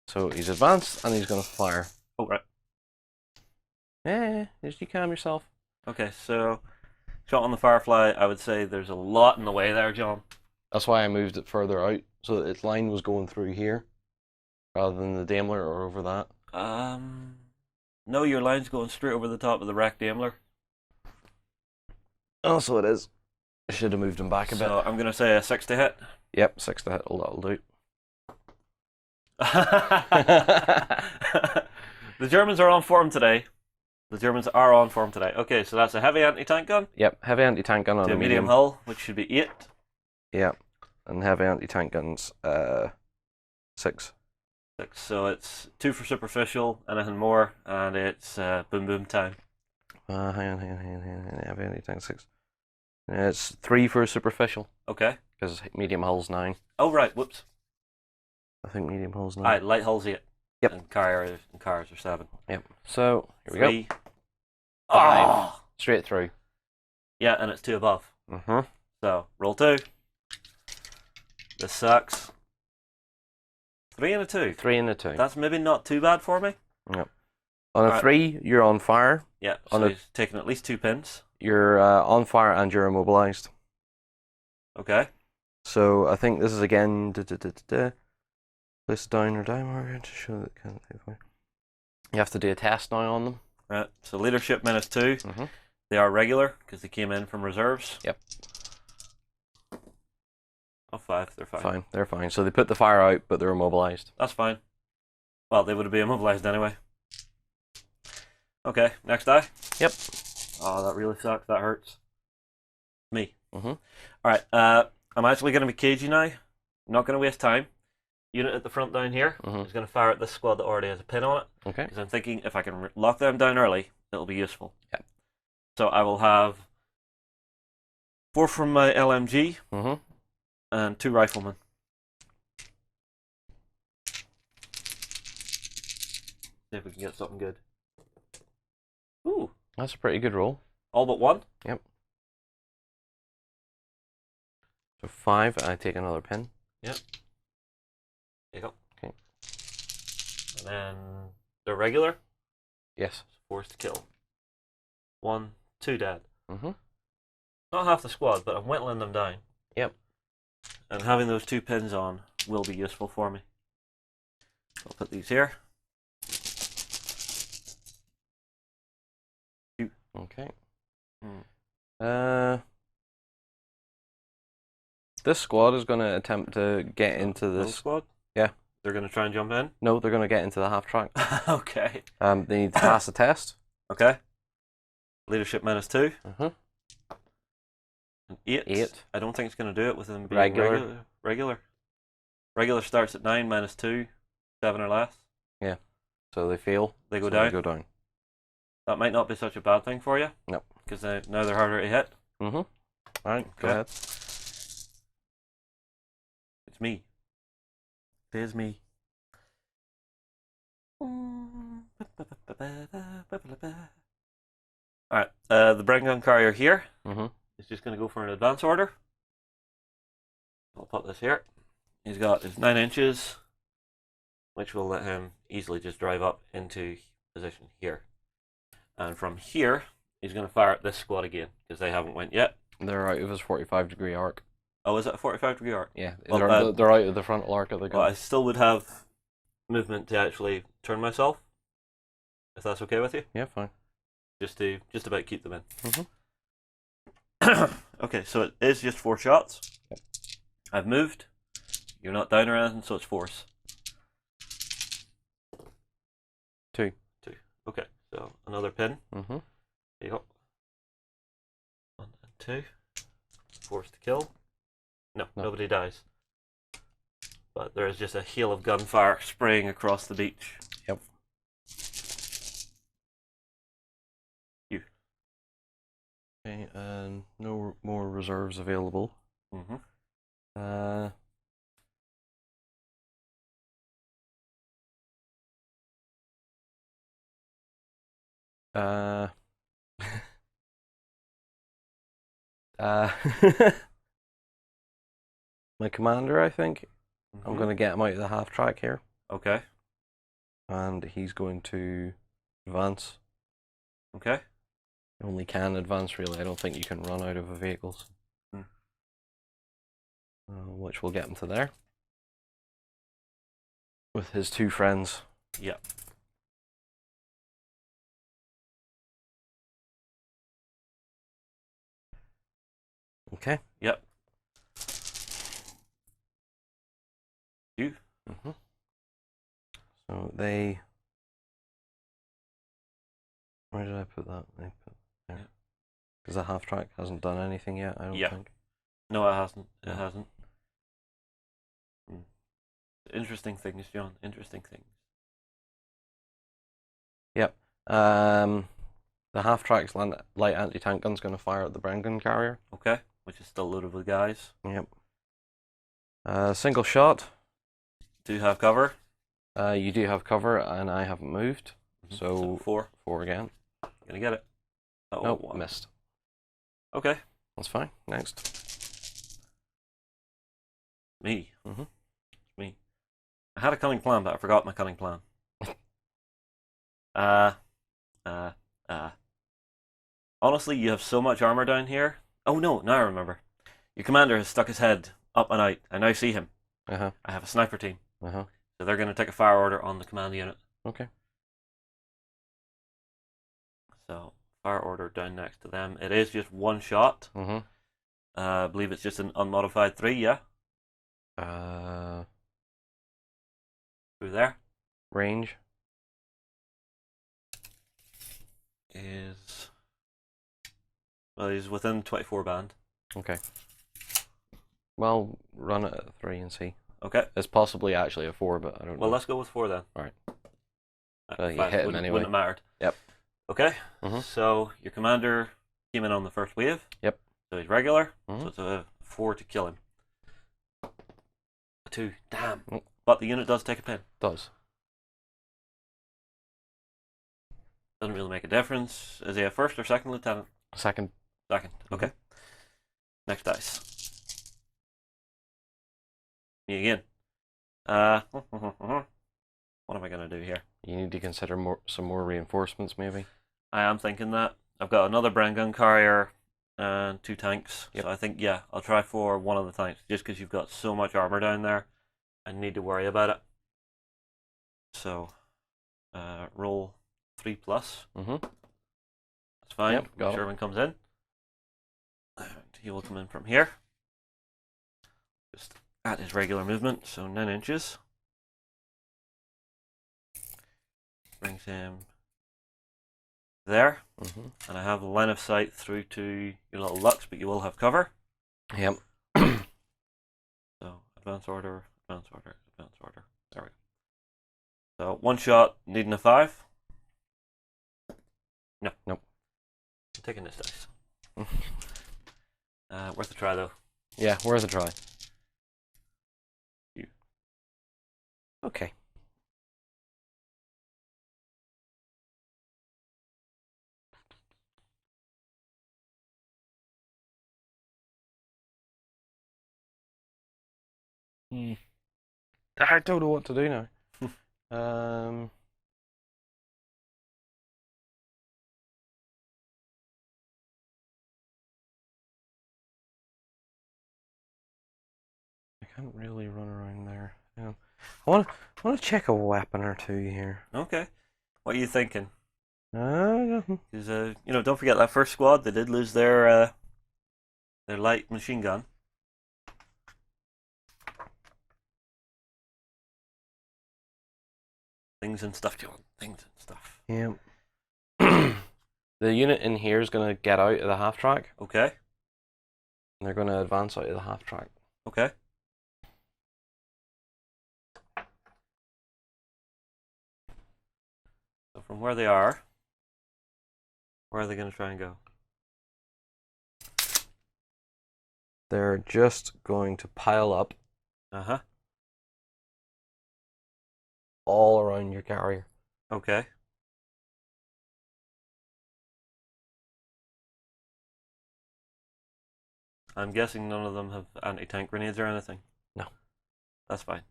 So he's advanced and he's gonna fire. Oh, right. Just you calm yourself. Okay, so shot on the Firefly, I would say there's a lot in the way there, John. That's why I moved it further out, so that its line was going through here, rather than the Daimler or over that. No, your line's going straight over the top of the wrecked Daimler. Oh, so it is. I should have moved him back a bit. So I'm going to say a 6 to hit. Yep, 6 to hit. Oh, that'll do. The Germans are on form today. Okay, so that's a heavy anti-tank gun. Yep, heavy anti-tank gun on To a a medium hull, which should be 8. Yep, and heavy anti-tank guns, 6. 6. So it's 2 for superficial, anything more, and it's boom boom time. Hang on. Heavy anti-tank 6. It's 3 for superficial, Okay. because medium hull's 9. Oh, right, whoops. I think medium hull's 9. Alright, light hull's 8. Yep. And cars are 7. Yep, so here we go. 3. 5. Oh! Straight through. Yeah, and it's 2 above. Mm-hmm. So, roll 2. This sucks. 3 and a 2. 3 and a 2. That's maybe not too bad for me. Yep. On a Alright. 3, you're on fire. Yeah, On so a- he's taking at least 2 pins. You're on fire and you're immobilized. Okay. So I think this is again. Place down or die marker to show that kind of thing. You have to do a test now on them. Right. So leadership -2. Mm-hmm. They are regular because they came in from reserves. Yep. Oh, 5. They're fine. Fine, they're fine. So they put the fire out, but they're immobilized. That's fine. Well, they would be immobilized anyway. Okay, next die. Yep. Oh, that really sucks. That hurts. Me. Mm-hmm. Alright, I'm actually going to be cagey now. I'm not going to waste time. Unit at the front down here Mhm. is going to fire at this squad that already has a pin on it. Okay. Because I'm thinking if I can lock them down early, it'll be useful. Yep. So I will have 4 from my LMG Mm-hmm. and 2 riflemen. See if we can get something good. Ooh, That's a pretty good roll. all but 1. Yep. So 5, I take another pin. Yep. There you go. Okay. And then the regular, Yes. forced to kill. 1, 2 dead. Mm-hmm. Not half the squad, but I'm whittling them down. Yep. And having those 2 pins on will be useful for me. I'll put these here. Okay. Hmm. This squad is going to attempt to get into Little this. squad? Yeah. They're going to try and jump in? No, they're going to get into the half track. Okay. They need to pass a test. Okay. Leadership -2. Mm-hmm. And 8. 8. I don't think it's going to do it with them being Regular. Regular starts at 9 -2, 7 or less. So they fail. They go so down. They go down. That might not be such a bad thing for you. No. Because now they're harder to hit. Mm-hmm. All right, go Okay. ahead. It's me. There's me. Alright, the Bren gun carrier here Mm-hmm. is just going to go for an advance order. I'll put this here. He's got his 9 inches, which will let him easily just drive up into position here. And from here, he's going to fire at this squad again, because they haven't went yet. They're out of his 45-degree arc. Oh, is it a 45-degree arc? Yeah, Well, they're out of the frontal arc of the gun. Well, I still would have movement to actually turn myself, if that's okay with you. Yeah, fine. Just about keep them in. Mm-hmm. Okay, so it is just 4 shots. Yep. I've moved. You're not down or anything, so it's force. 2. Okay, so another pin. Mm-hmm. There you go. 1 and 2. Force to kill. No, nobody dies. But there is just a hail of gunfire spraying across the beach. Yep. You. Okay, and no more reserves available. Mm-hmm. My commander, I think. Mm-hmm. I'm going to get him out of the half track here. Okay. And he's going to advance. Okay. You only can advance, really. I don't think you can run out of vehicles. Mm. Which will get him to there. With his 2 friends. Yep. Okay. Yep. You. Mm-hmm. So they. Where did I put that? I put there. Because the half track hasn't done anything yet, I don't think. No, it hasn't. It hasn't. Interesting things, John. Interesting things. Yep. The half track's light anti-tank gun's going to fire at the Brengan carrier. Okay. Which is still loaded with guys. Yep. Single shot. Do you have cover? You do have cover, and I haven't moved. Mm-hmm. So 4. 4 again. Gonna get it. Oh, Nope, 1. missed. Okay. That's fine. Next. Me. Mm-hmm. Me. I had a cunning plan, but I forgot my cunning plan. Honestly, you have so much armor down here. Oh no, now I remember. Your commander has stuck his head up and out. I now see him. Uh-huh. I have a sniper team. Uh-huh. So they're going to take a fire order on the command unit. Okay. So, fire order down next to them. It is just 1 shot. Mm-hmm. I believe it's just an unmodified 3, yeah? Through there. Range is... Well, he's within 24 band. Okay. Well, run it at 3 and see. Okay. It's possibly actually a 4, but I don't know. Well, let's go with 4 then. Alright. Well, you hit him anyway. Wouldn't have mattered. Yep. Okay. Mm-hmm. So, your commander came in on the first wave. Yep. So he's regular. Mm-hmm. So it's a 4 to kill him. 2. Damn. Mm. But the unit does take a pin. Does. Doesn't really make a difference. Is he a first or second lieutenant? Second. Second. Okay. Next dice. Me again. What am I going to do here? You need to consider some more reinforcements, maybe. I am thinking that. I've got another Bren gun carrier and 2 tanks. Yep. So I think, yeah, I'll try for one of the tanks. Just because you've got so much armor down there. I need to worry about it. So, roll 3+. Mm-hmm. That's fine. Yep, got it. Sherman comes in. And he will come in from here. Just at his regular movement, so 9 inches. Brings him there. Mm-hmm. And I have a line of sight through to your little Lux, but you will have cover. Yep. So, advance order, advance order, advance order. There we go. So, 1 shot, needing a 5. No. Nope. I'm taking this dice. Worth a try, though. Yeah, worth a try. You. Okay. I don't know what to do now. I can't really run around there. Yeah. I want to check a weapon or two here. Okay. What are you thinking? Uh, Because don't forget that first squad. They did lose their light machine gun. Things and stuff, John. Things and stuff. yeah. The unit in here is going to get out of the half track, Okay. and they're going to advance out of the half track. Okay. So from where they are, where are they going to try and go? They're just going to pile up Uh-huh. all around your carrier. Okay. I'm guessing none of them have anti-tank grenades or anything. No. That's fine.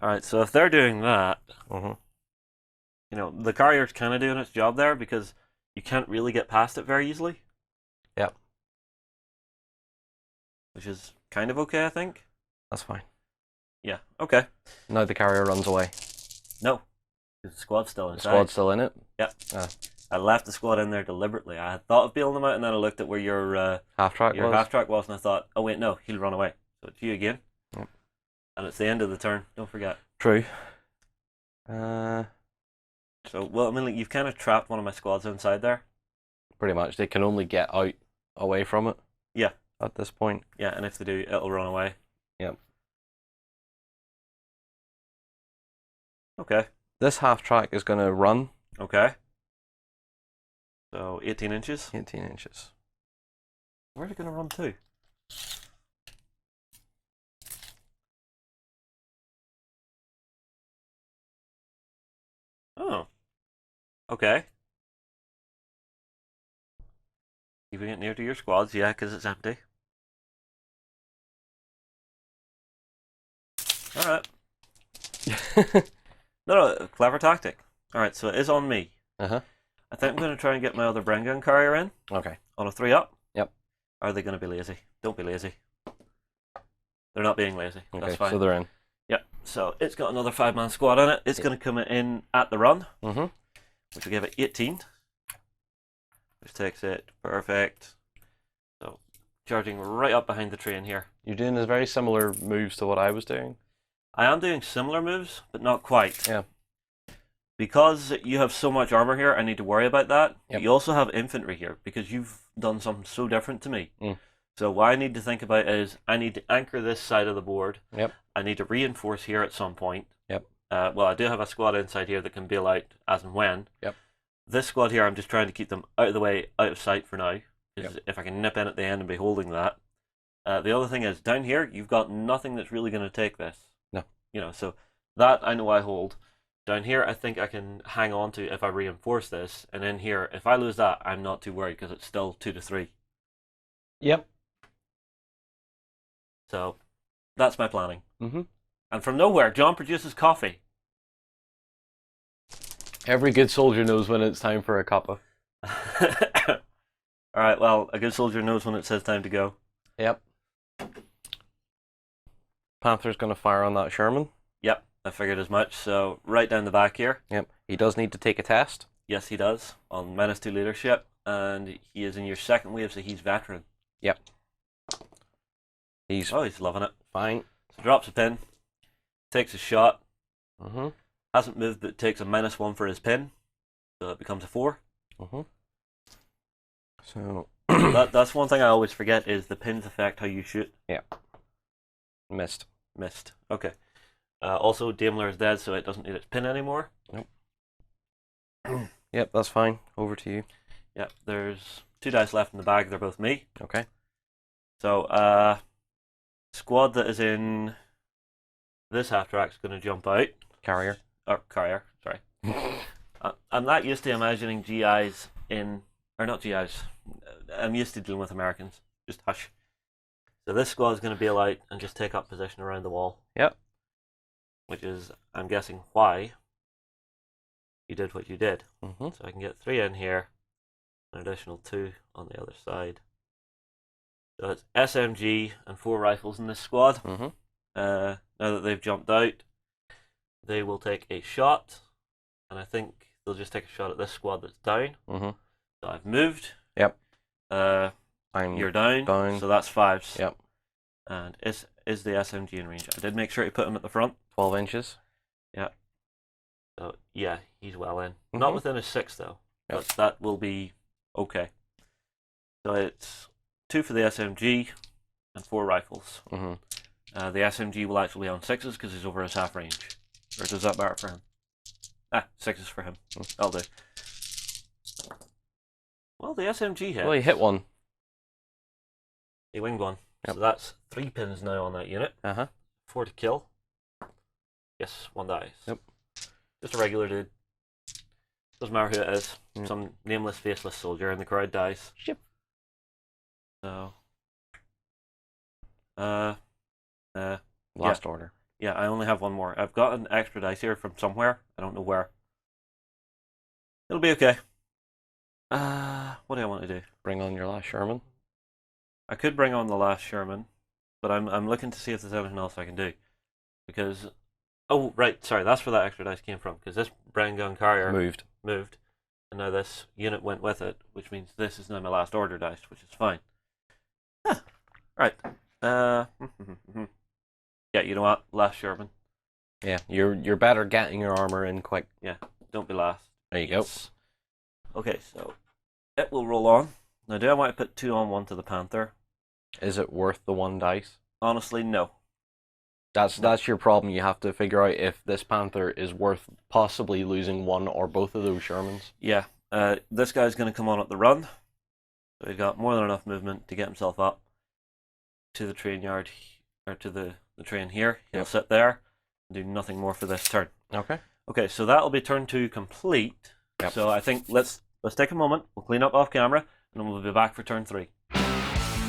Alright, so if they're doing that, the carrier's kind of doing its job there because you can't really get past it very easily. Yep. Which is kind of okay, I think. That's fine. Yeah, okay. Now the carrier runs away. No, the squad's still The inside. squad's still in it? Yep. I left the squad in there deliberately. I had thought of bailing them out, and then I looked at where your Half-track was? half-track was, and I thought, oh wait, no, he'll run away. So it's you again. Yep. And it's the end of the turn, don't forget. True. So, well, I mean, like, you've kind of trapped one of my squads inside there. Pretty much. They can only get out away from it. Yeah. At this point. Yeah, and if they do, it'll run away. Yep. Okay. This half-track is going to run. Okay. So, 18 inches. 18 inches. Where are they going to run to? Oh. Okay. Keeping it near to your squads, yeah, because it's empty. Alright. No, clever tactic. Alright, so it is on me. Uh-huh. I think I'm going to try and get my other Bren gun carrier in. Okay. On a 3-up. Yep. Are they going to be lazy? Don't be lazy. They're not being lazy. Okay, That's fine. so they're in. Yep. So it's got another 5-man squad on it. It's going to come in at the run. Mm-hmm. Which will give it 18. Which takes it perfect. So charging right up behind the train here. You're doing very similar moves to what I was doing. I am doing similar moves, but not quite. Yeah. Because you have so much armor here, I need to worry about that. Yep. You also have infantry here, because you've done something so different to me. Mm. So what I need to think about is, I need to anchor this side of the board. Yep. I need to reinforce here at some point. Yep. Well, I do have a squad inside here that can bail out as and when. Yep. This squad here, I'm just trying to keep them out of the way, out of sight for now. Because Yep. if I can nip in at the end and be holding that. The other thing is, down here, you've got nothing that's really going to take this. No. So that I know I hold. Down here, I think I can hang on to if I reinforce this. And in here, if I lose that, I'm not too worried because it's still 2 to 3. Yep. So that's my planning. Mm-hmm. And from nowhere, John produces coffee. Every good soldier knows when it's time for a cuppa. Alright, well, a good soldier knows when it says time to go. Yep. Panther's going to fire on that Sherman. Yep, I figured as much. So right down the back here. Yep. He does need to take a test. Yes, he does. On -2 leadership. And he is in your second wave, so he's veteran. Yep. He's He's loving it. fine. So drops a pin. Takes a shot. Mm-hmm. Hasn't moved, but takes a -1 for his pin. So it becomes a 4. Mm-hmm. So That's one thing I always forget is the pins affect how you shoot. yeah. Missed. Missed. Okay. Also, Daimler is dead, so it doesn't need its pin anymore. Nope. Yep, that's fine. Over to you. Yep, there's 2 dice left in the bag. They're both me. Okay. So, squad that is in this half track is going to jump out. Carrier. Or carrier, sorry. I'm not used to imagining GIs or not GIs. I'm used to dealing with Americans. Just hush. So this squad is going to bail out and just take up position around the wall. Yep. Which is, I'm guessing, why you did what you did. Mm-hmm. So I can get 3 in here, an additional 2 on the other side. So it's SMG and 4 rifles in this squad. Mm-hmm. Now that they've jumped out, they will take a shot, and I think they'll just take a shot at this squad that's down. Mm-hmm. So I've moved. Yep. You're down. Down. So that's 5s. Yep. And is the SMG in range? I did make sure to put him at the front. 12 inches. Yeah. So yeah, he's well in. Mm-hmm. Not within his 6 though. Yep. But that will be okay. So it's 2 for the SMG and 4 rifles. Mm-hmm. The SMG will actually be on 6s because he's over his half range. Or does that matter for him? 6s for him. That'll do. Well, the SMG hit. Well, he hit one. He winged one. Yep. So that's 3 pins now on that unit. 4 to kill. Yes, 1 dies. Yep. Just a regular dude. Doesn't matter who it is. Yep. Some nameless, faceless soldier, and the crowd dies. Yep. So. Last order. Yeah, I only have 1 more. I've got an extra dice here from somewhere. I don't know where. It'll be okay. What do I want to do? Bring on your last Sherman. I could bring on the last Sherman, but I'm looking to see if there's anything else I can do. Because, oh right, sorry, that's where that extra dice came from. Because this Bren gun carrier Moved. and now this unit went with it, which means this is now my last order dice, which is fine. Right. Yeah, you know what? Last Sherman. Yeah, you're better getting your armor in quick. Yeah, don't be last. There you go. Okay, so it will roll on. Now, do I want to put 2 on 1 to the Panther? Is it worth the 1 dice? Honestly, no. That's your problem. You have to figure out if this Panther is worth possibly losing 1 or both of those Shermans. Yeah, this guy's going to come on at the run. So he's got more than enough movement to get himself up to the train yard, or to the train here. He'll sit there and do nothing more for this turn. Okay. Okay, so that'll be turn 2 complete. Yep. So I think let's take a moment. We'll clean up off camera, and then we'll be back for turn 3.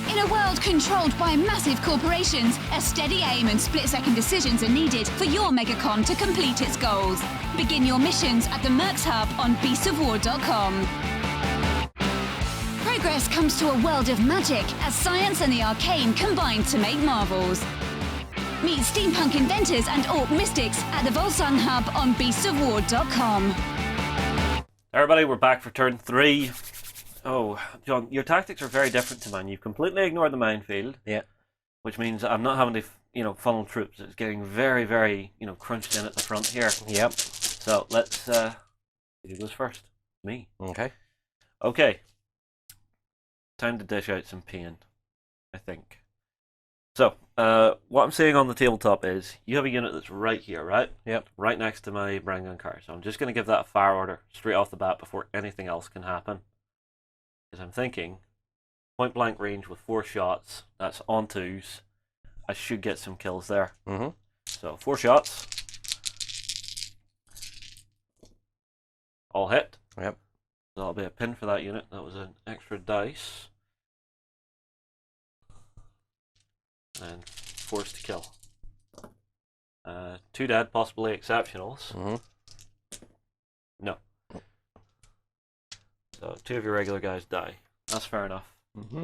In a world controlled by massive corporations, a steady aim and split-second decisions are needed for your Megacon to complete its goals. Begin your missions at the Mercs Hub on beastsofwar.com. Progress comes to a world of magic as science and the arcane combine to make marvels. Meet steampunk inventors and orc mystics at the Volsung Hub on beastsofwar.com. Everybody, we're back for turn 3. Oh, John, your tactics are very different to mine. You've completely ignored the minefield. Yeah. Which means I'm not having to, funnel troops. It's getting very, very, crunched in at the front here. Yep. So let's, who goes first? Me. Okay. Okay. Time to dish out some pain, I think. So, what I'm saying on the tabletop is, you have a unit that's right here, right? Yep. Right next to my Bren gun car. So I'm just going to give that a fire order straight off the bat before anything else can happen. Because I'm thinking, point blank range with 4 shots, that's on 2s. I should get some kills there. Mm-hmm. So 4 shots. All hit. Yep. So that'll be a pin for that unit. That was an extra dice. And forced to kill. 2 dead, possibly exceptionals. Mm-hmm. No. So 2 of your regular guys die. That's fair enough. Mm-hmm.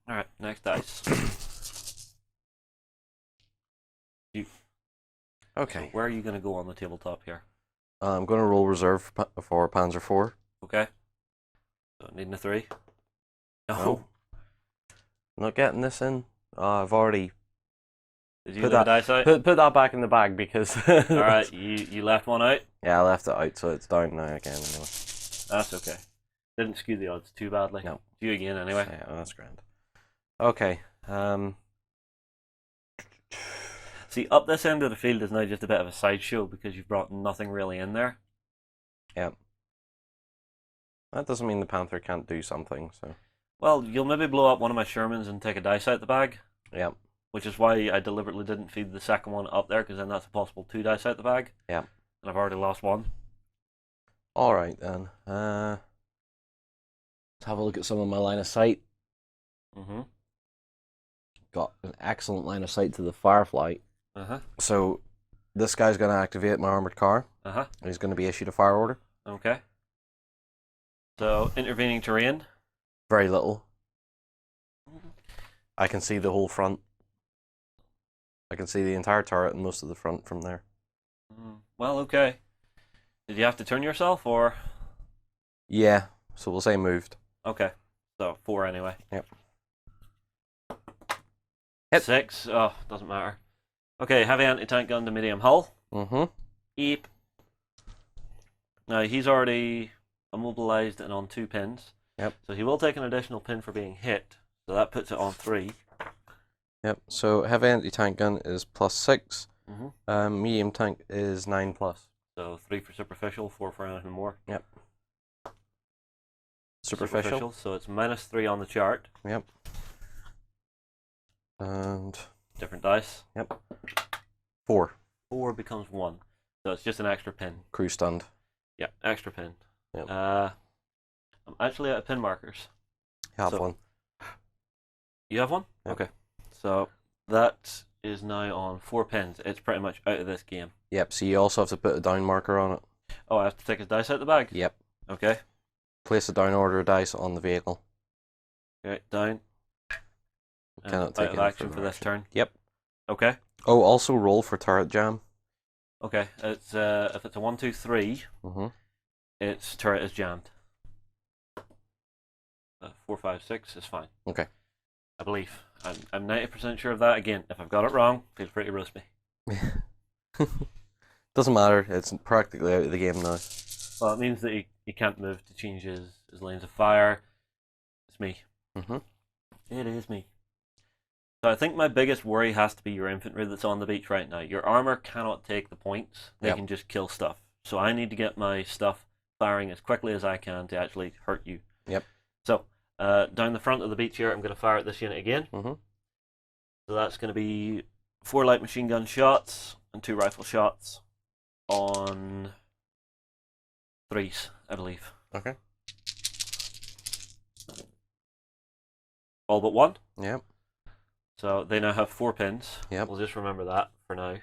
Alright, next dice. Okay. So where are you going to go on the tabletop here? I'm going to roll reserve for Panzer 4. Okay. So needing a 3. No. No. Not getting this in. I've already Did you put leave that a dice out? put that back in the bag because. Alright, you left one out? Yeah, I left it out, so it's down now again anyway. That's okay. Didn't skew the odds too badly. No. Do you again anyway. Yeah, that's grand. Okay. See, up this end of the field is now just a bit of a sideshow because you've brought nothing really in there. Yeah. That doesn't mean the Panther can't do something, so. Well, you'll maybe blow up one of my Shermans and take a dice out the bag. Yeah. Which is why I deliberately didn't feed the second one up there, because then that's a possible 2 dice out the bag. Yeah. And I've already lost 1. Alright then. Let's have a look at some of my line of sight. Mm-hmm. got an excellent line of sight to the Firefly. So this guy's going to activate my armored car. He's going to be issued a fire order. Okay. So, intervening terrain? Very little. I can see the whole front. I can see the entire turret and most of the front from there. Well, okay. Did you have to turn yourself, or? Yeah, so we'll say moved. Okay, so 4 anyway. Yep. Hit. 6, oh, doesn't matter. Okay, heavy anti-tank gun to medium hull. Eep. Now, he's already immobilized and on 2 pins. Yep. So he will take an additional pin for being hit. So that puts it on 3. Yep, so heavy anti-tank gun is +6. Medium tank is 9+. So 3 for superficial, 4 for anything more. Yep. Superficial. So it's -3 on the chart. Yep. And different dice. Yep. 4. 4 becomes 1. So it's just an extra pin. Crew stunned. Yeah, extra pin. Yep. I'm actually out of pin markers. You have one. You have one? Yep. Okay. So that is now on 4 pins. It's pretty much out of this game. Yep, so you also have to put a down marker on it. Oh, I have to take his dice out the bag? Yep. Okay. Place a down order dice on the vehicle. Okay, down. Cannot take out of action for this turn. Yep. Okay. Oh, also roll for turret jam. Okay, it's if it's a 1, 2, 3, its turret is jammed. 4, 5, 6 is fine. Okay. I believe. I'm 90% sure of that. Again, if I've got it wrong, feel free to roast me. Doesn't matter. It's practically out of the game now. Well, it means that he can't move to change his lanes of fire. It's me. It is me. So I think my biggest worry has to be your infantry that's on the beach right now. Your armor cannot take the points. They can just kill stuff. So I need to get my stuff firing as quickly as I can to actually hurt you. Yep. So down the front of the beach here, I'm going to fire at this unit again. So that's going to be 4 light machine gun shots and 2 rifle shots on 3s, I believe. Okay. All but 1. Yep. So they now have 4 pins. Yep. We'll just remember that for now.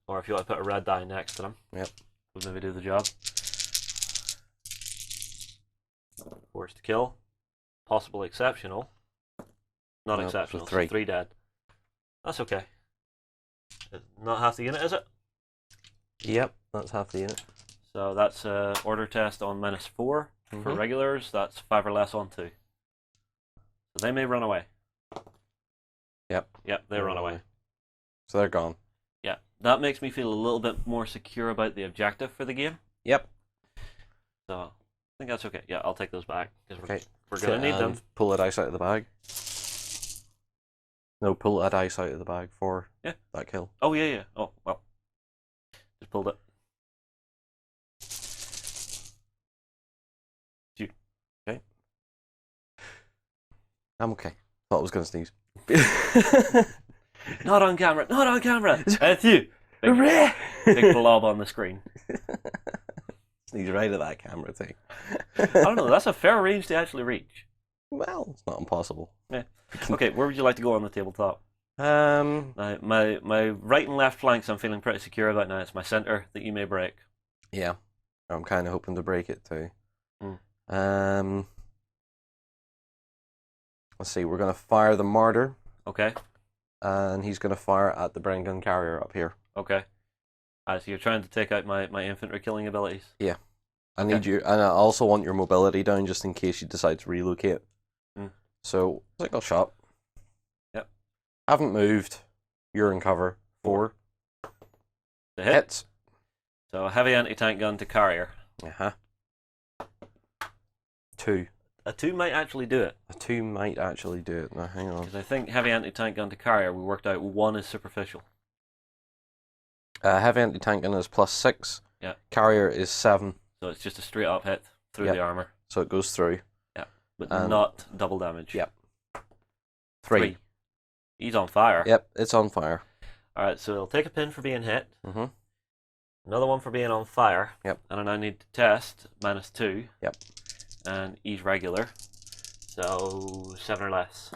Or if you want to put a red die next to them. Yep. Would maybe do the job. 4 to kill. Possible exceptional. Not exceptional. So 3. So 3 dead. That's okay. It's not half the unit, is it? Yep, that's half the unit. So that's order test on -4 for regulars. That's 5 or less on 2. So they may run away. Yep, they run away. So they're gone. Yeah, that makes me feel a little bit more secure about the objective for the game. Yep. So I think that's okay. Yeah, I'll take those back because Okay. we're going to need them. Pull a dice out of the bag. No, pull a dice out of the bag for that kill. Oh, yeah. Oh, well. Just pulled it. Shoot. Okay. I'm okay. Thought I was going to sneeze. Not on camera. Not on camera. It's you. Big blob on the screen. Sneeze right at that camera thing. I don't know. That's a fair range to actually reach. Well, it's not impossible. Yeah. Okay, where would you like to go on the tabletop? My right and left flanks I'm feeling pretty secure about now. It's my center that you may break. Yeah. I'm kind of hoping to break it too. Let's see, we're going to fire the Martyr. Okay. And he's going to fire at the Bren Gun Carrier up here. Okay. So you're trying to take out my infantry killing abilities? Yeah. I need you, and I also want your mobility down just in case you decide to relocate. So, single shot. Yep. Haven't moved. You're in cover. 4. The hits. So a heavy anti-tank gun to carrier. 2. A 2 might actually do it. A 2 might actually do it. Now, hang on. Because I think heavy anti-tank gun to carrier, we worked out 1 is superficial. Heavy anti-tank gun is +6. Yeah. Carrier is 7. So it's just a straight up hit through the armor. So it goes through. Yeah. But not double damage. Yep. 3. He's on fire. Yep, it's on fire. Alright, so it'll take a pin for being hit. Another one for being on fire. Yep. And I now need to test -2. Yep. And he's regular. So 7 or less.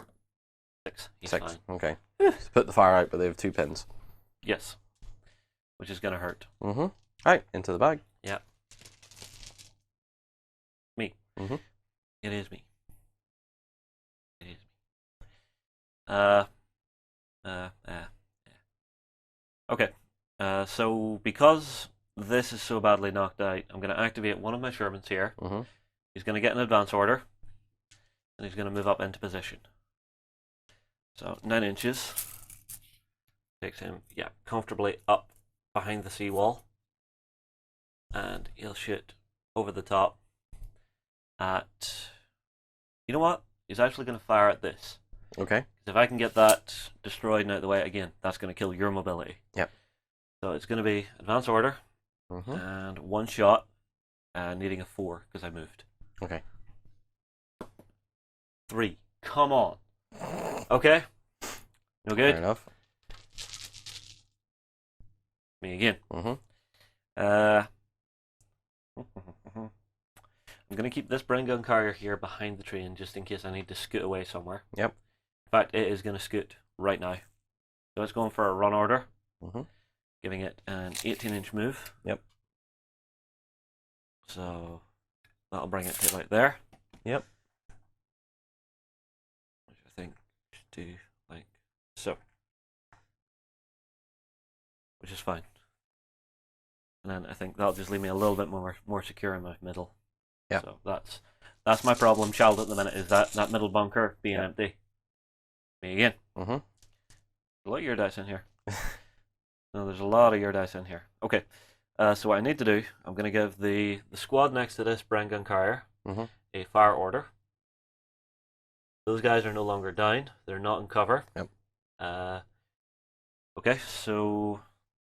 6. He's 6. fine. Okay. So put the fire out, but they have 2 pins. Yes. Which is going to hurt. Mm-hmm. Right, into the bag. Yeah. Me. Mm-hmm. It is me. It is me. Okay. So because this is so badly knocked out, I'm going to activate one of my Shermans here. Mm-hmm. He's going to get an advance order, and he's going to move up into position. So 9 inches takes him, yeah, comfortably up behind the seawall, and he'll shoot over the top at. You know what? He's actually going to fire at this. Okay. If I can get that destroyed and out of the way, again, that's going to kill your mobility. Yep. So it's going to be advance order and 1 shot, needing a 4 because I moved. Okay. 3. Come on. Okay. No good. Fair enough. Me again. Mm-hmm. I'm going to keep this brain gun carrier here behind the train just in case I need to scoot away somewhere. Yep. In fact, it is going to scoot right now. So it's going for a run order, giving it an 18-inch move. Yep. So that'll bring it to about there. Yep. Which I think should do like so. Which is fine. And then I think that'll just leave me a little bit more secure in my middle. Yeah. So that's my problem child at the minute, is that middle bunker being empty. Me again. Mm-hmm. A lot of your dice in here. No, there's a lot of your dice in here. Okay. So what I need to do, I'm going to give the squad next to this brain gun carrier a fire order. Those guys are no longer down. They're not in cover. Yep. Okay, so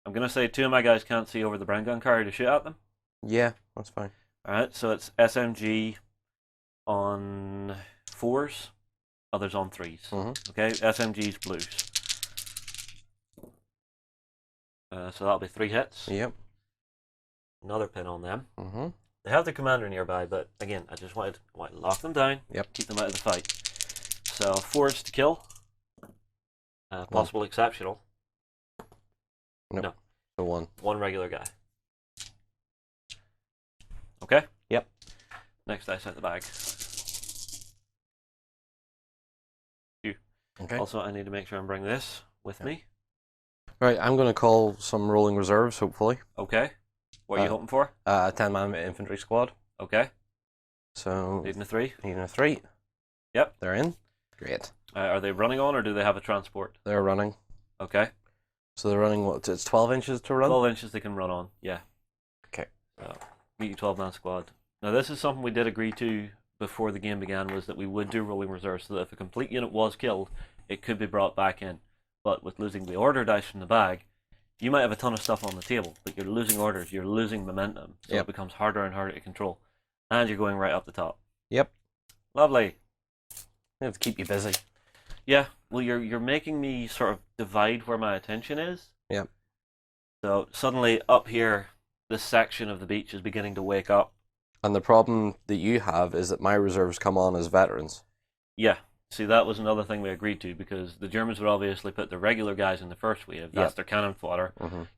I'm going to say 2 of my guys can't see over the brain gun carrier to shoot at them. Yeah, that's fine. Alright, so it's SMG on 4s, others on 3s. Okay, SMG's blues. So that'll be 3 hits. Yep. Another pin on them. Mm-hmm. They have the commander nearby, but again, I just wanted to lock them down. Yep. Keep them out of the fight. So 4s to kill. Possible exceptional. Nope. No. So 1. 1 regular guy. Okay? Yep. Next dice out the bag. You. Okay. Also, I need to make sure I'm bringing this with me. Right, I'm going to call some rolling reserves, hopefully. Okay. What are you hoping for? A 10-man infantry squad. Okay. So Needing a 3? Needing a 3. Yep. They're in. Great. Are they running on, or do they have a transport? They're running. Okay. So they're running, what, it's 12 inches to run? 12 inches they can run on, yeah. Okay. So, meet your 12-man squad. Now, this is something we did agree to before the game began, was that we would do rolling reserves, so that if a complete unit was killed, it could be brought back in. But with losing the order dice from the bag, you might have a ton of stuff on the table, but you're losing orders, you're losing momentum, so it becomes harder and harder to control. And you're going right up the top. Yep. Lovely. They have to keep you busy. Yeah, well, you're making me sort of divide where my attention is. Yep. So suddenly up here, this section of the beach is beginning to wake up. And the problem that you have is that my reserves come on as veterans. Yeah. See, that was another thing we agreed to, because the Germans would obviously put the regular guys in the first wave. That's their cannon fodder.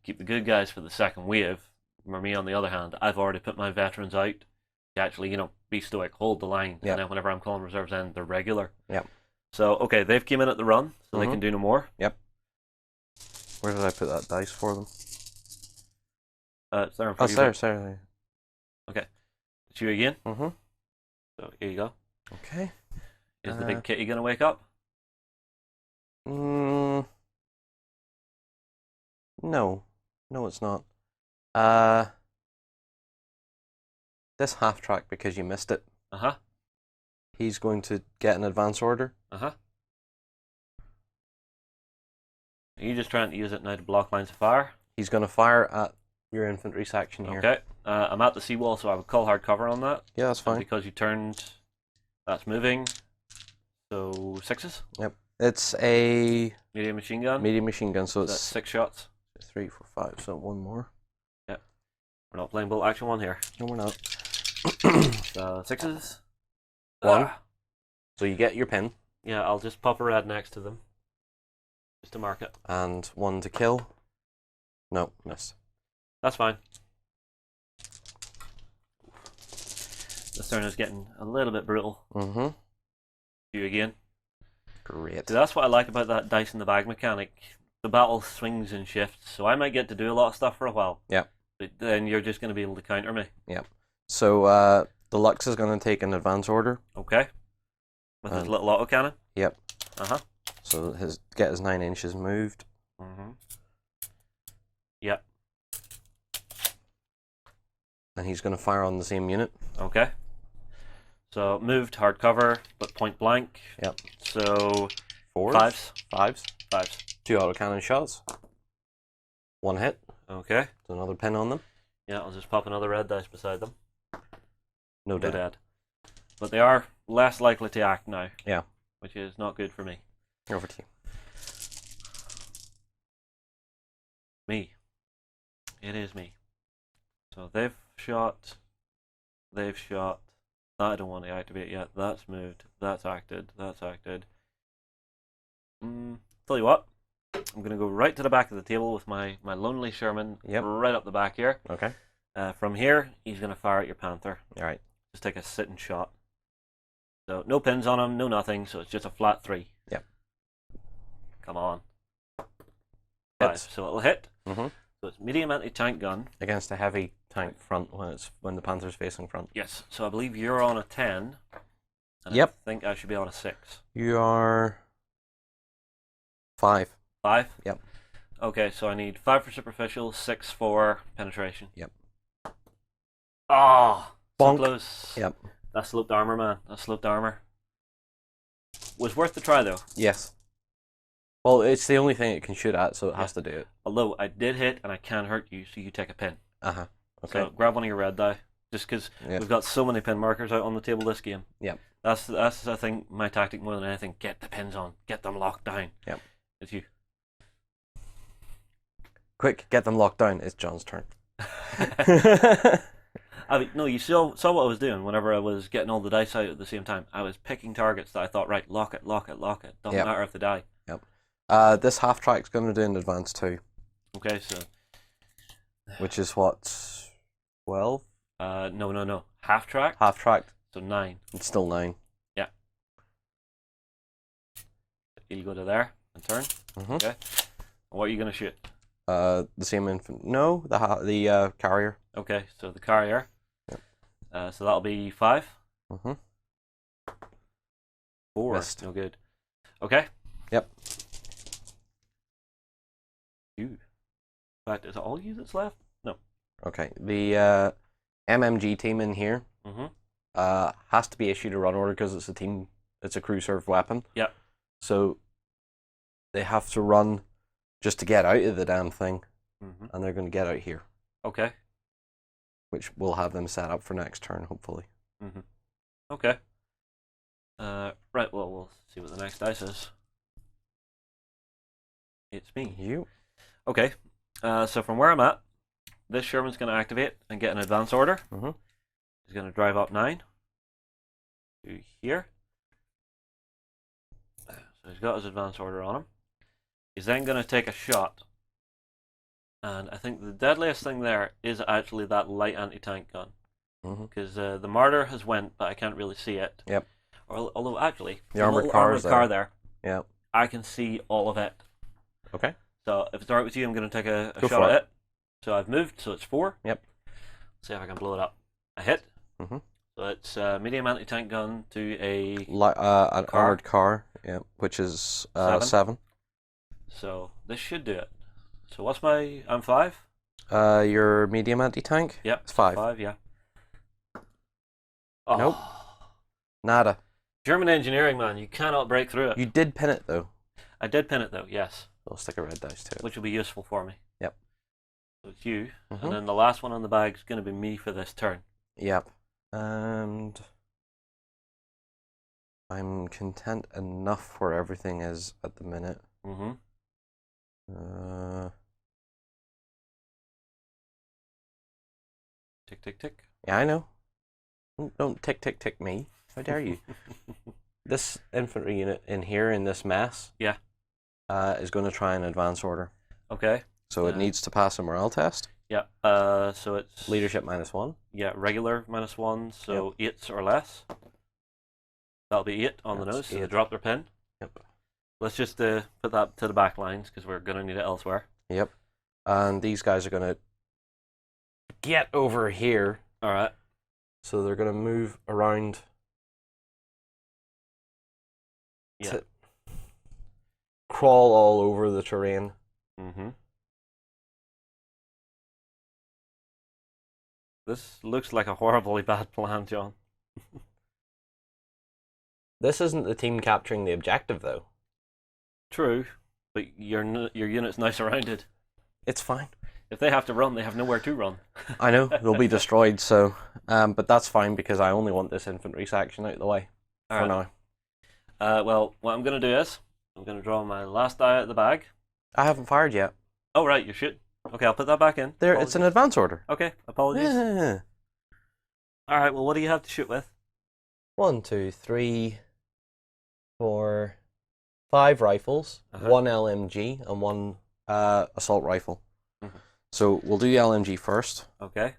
Keep the good guys for the second wave. For me, on the other hand, I've already put my veterans out to actually, be stoic, hold the line. And then whenever I'm calling reserves in, they're regular. Yep. So, okay, they've came in at the run, so they can do no more. Yep. Where did I put that dice for them? It's there in front of you. Sorry. Okay. It's you again. So So, here you go. Okay. Is the big kitty going to wake up? No. No, it's not. This half track, because you missed it, he's going to get an advance order. Are you just trying to use it now to block lines of fire? He's going to fire at your infantry section here. Okay. I'm at the seawall, so I would call hard cover on that. Yeah, that's fine. And because you turned, that's moving. So 6s? Yep. It's a Medium machine gun? medium machine gun, so That's it's 6 shots. 3, 4, 5, so 1 more. Yep. We're not playing bolt action 1 here. No, we're not. 6s? 1. So you get your pin. Yeah, I'll just pop a red next to them. Just to mark it. And 1 to kill. No, missed. That's fine. This turn is getting a little bit brutal. Mm-hmm. You again. Great. So that's what I like about that dice in the bag mechanic. The battle swings and shifts, so I might get to do a lot of stuff for a while. Yeah. But then you're just going to be able to counter me. Yeah. So Deluxe is going to take an advance order. Okay. With his little autocannon. Yep. Uh-huh. So get his 9 inches moved. Mm-hmm. Yep. And he's going to fire on the same unit. Okay. So moved, hard cover, but point blank. Yep. So 4s. Fives. 2 autocannon shots. 1 hit. Okay. So another pin on them. Yeah, I'll just pop another red dice beside them. No dead. But they are less likely to act now. Yeah. Which is not good for me. Over to you. Me. It is me. So they've shot. They've shot. That I don't want to activate yet. That's moved. That's acted. That's acted. Tell you what. I'm going to go right to the back of the table with my lonely Sherman. Yep. Right up the back here. Okay. From here, he's going to fire at your Panther. All right. Just take a sitting shot. So no pins on him, no nothing. So it's just a flat 3. Yep. Come on. Hits. 5. So it'll hit. Mm-hmm. So it's medium anti-tank gun. Against a heavy tank front when the Panther's facing front. Yes. So I believe you're on a 10. And Yep. I think I should be on a 6. You are 5. 5? Yep. Okay, so I need 5 for superficial, 6 for penetration. Yep. Oh, so Bonk. close. Yep. That sloped armor, man. That sloped armor. Was worth the try, though. Yes. Well, it's the only thing it can shoot at, so it has to do it. Although I did hit and I can hurt you, so you take a pin. Uh-huh. Okay. So grab one of your red die, just because Yep. we've got so many pin markers out on the table this game. Yep. That's I think my tactic more than anything. Get the pins on, get them locked down. Yep. It's you. Quick, get them locked down. It's John's turn. I mean, no, you saw what I was doing whenever I was getting all the dice out at the same time. I was picking targets that I thought, right, lock it. Doesn't Yep. matter if they die. Yep. This half track's going to do an advance 2, Okay, so which is what, 12? no. Half track. Half tracked. So 9. It's still 9. Yeah. You'll go to there and turn. Mm-hmm. Okay. What are you gonna shoot? The same No, the carrier. Okay, so the carrier. Yep. So that'll be 5. Mm-hmm. 4. Missed. No good. Okay. Yep. You. In fact, is it all you that's left? No. Okay. The MMG team in here Mm-hmm. has to be issued a run order because it's a team. It's a crew served weapon. Yep. So they have to run just to get out of the damn thing, Mm-hmm. and they're going to get out here, Okay. which will have them set up for next turn, hopefully. Mm-hmm. Okay. Right, well, we'll see what the next dice is. It's me. You. Okay. So from where I'm at, this Sherman's going to activate and get an advance order. Mm-hmm. He's going to drive up 9 to here. So he's got his advance order on him. He's then going to take a shot. And I think the deadliest thing there is actually that light anti-tank gun. Mm-hmm. Because the martyr has went, but I can't really see it. Yep. Although actually, The armored little car's car there, Yep. I can see all of it. Okay. So if it's alright with you, I'm going to take a Go shot for at it. it. So I've moved, so it's 4. Yep. See if I can blow it up. I hit. Mm-hmm. So it's medium anti-tank gun to a... An car. armored car, yeah, which is 7. So this should do it. So what's my... I'm 5? Your medium anti-tank? Yep. It's 5. 5, yeah. Oh. Nope. Nada. German engineering, man. You cannot break through it. You did pin it, though. I did pin it, though, yes. I'll stick a red dice to it. Which will be useful for me. Yep. So it's you. Mhm. And then the last one on the bag is going to be me for this turn. Yep. And I'm content enough where everything is at the minute. Mm-hmm. Tick, tick, tick. Yeah, I know. Don't tick, tick, tick me. How dare you? This infantry unit in here, in this mess, Yeah. is going to try an advance order. Okay. So it needs to pass a morale test. Yeah. So it's Leadership -1. Yeah, regular -1, so 8s or less. That'll be 8 on the That's nose, so 8. they drop their pin. Yep. Let's just put that to the back lines because we're going to need it elsewhere. Yep. And these guys are going to get over here. All right. So they're going to move around. Yeah. To crawl all over the terrain. Mm-hmm. This looks like a horribly bad plan, John. This isn't the team capturing the objective, though. True, but your unit's now surrounded. It's fine. If they have to run, they have nowhere to run. I know, they'll be destroyed, so... but that's fine, because I only want this infantry section out of the way for now. Well, what I'm going to do is, I'm going to draw my last die out of the bag. I haven't fired yet. Oh, right, you should. Okay, I'll put that back in. There, it's an advance order. Okay, apologies. Yeah. All right, well, what do you have to shoot with? 1, 2, 3, 4, 5 rifles, 1 LMG, and 1 assault rifle. Mm-hmm. So we'll do the LMG first. Okay.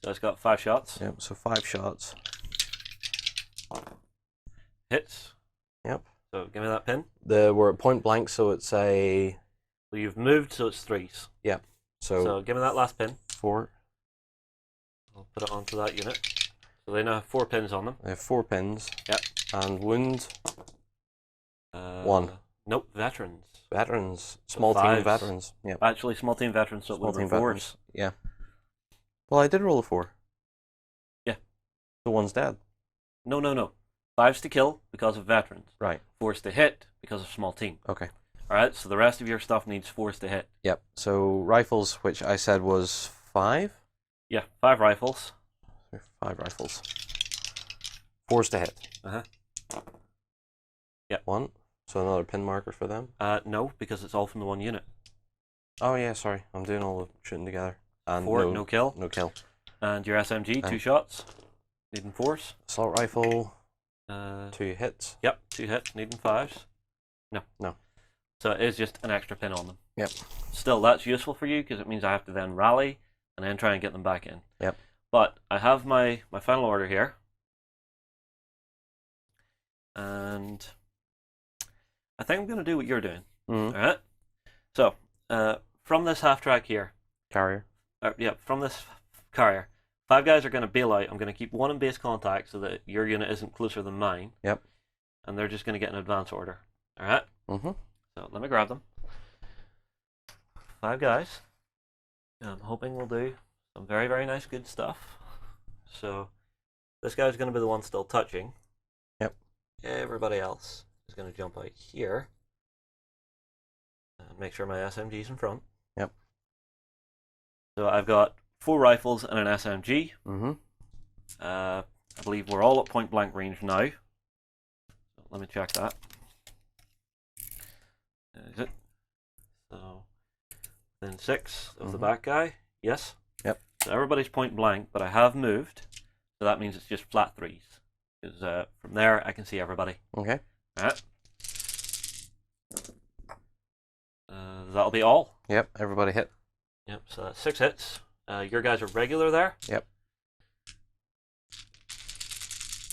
So it's got 5 shots. Yep, so 5 shots. Hits. Yep. So give me that pin. We're at point blank, so it's a... Well, you've moved, so it's 3s. Yep. So give me that last pin. 4. I'll put it onto that unit. So they now have 4 pins on them. They have 4 pins. Yep. And wound. 1. Nope, veterans. Veterans. Small team 5s. veterans. Yep. Actually, small team veterans, so Small it would team be 4s. veterans. Yeah. Well, I did roll a 4. Yeah. The one's dead. No. 5s to kill because of veterans. Right. 4s to hit because of small team. Okay. Alright, so the rest of your stuff needs 4s to hit. Yep. So rifles, which I said was 5? Yeah, 5 rifles. 5 rifles. 4s to hit. Uh-huh. Yep. 1. So another pin marker for them. No, because it's all from the one unit. Oh yeah, sorry. I'm doing all the shooting together. And 4, no kill. No kill. And your SMG, 2 shots. Needing 4s. Assault rifle, 2 2 hits. Yep, 2 hits, needing 5s. No. So it is just an extra pin on them. Yep. Still, that's useful for you because it means I have to then rally and then try and get them back in. Yep. But I have my final order here. And I think I'm going to do what you're doing. Mm-hmm. All right? So, from this half track here. Carrier. From this carrier. 5 guys are going to bail out. I'm going to keep 1 in base contact so that your unit isn't closer than mine. Yep. And they're just going to get an advance order. All right? Mm-hmm. So let me grab them. 5 guys. I'm hoping we'll do some very, very nice, good stuff. So this guy's going to be the one still touching. Yep. Everybody else is going to jump out here. And make sure my SMG's in front. Yep. So I've got 4 rifles and an SMG. Mm-hmm. I believe we're all at point blank range now. So let me check that. Is it? So then 6 of the back guy. Yes. Yep. So everybody's point blank, but I have moved, so that means it's just flat 3s. Because from there I can see everybody. Okay. All right. That'll be all. Yep. Everybody hit. Yep. So that's 6 hits. Your guys are regular there. Yep.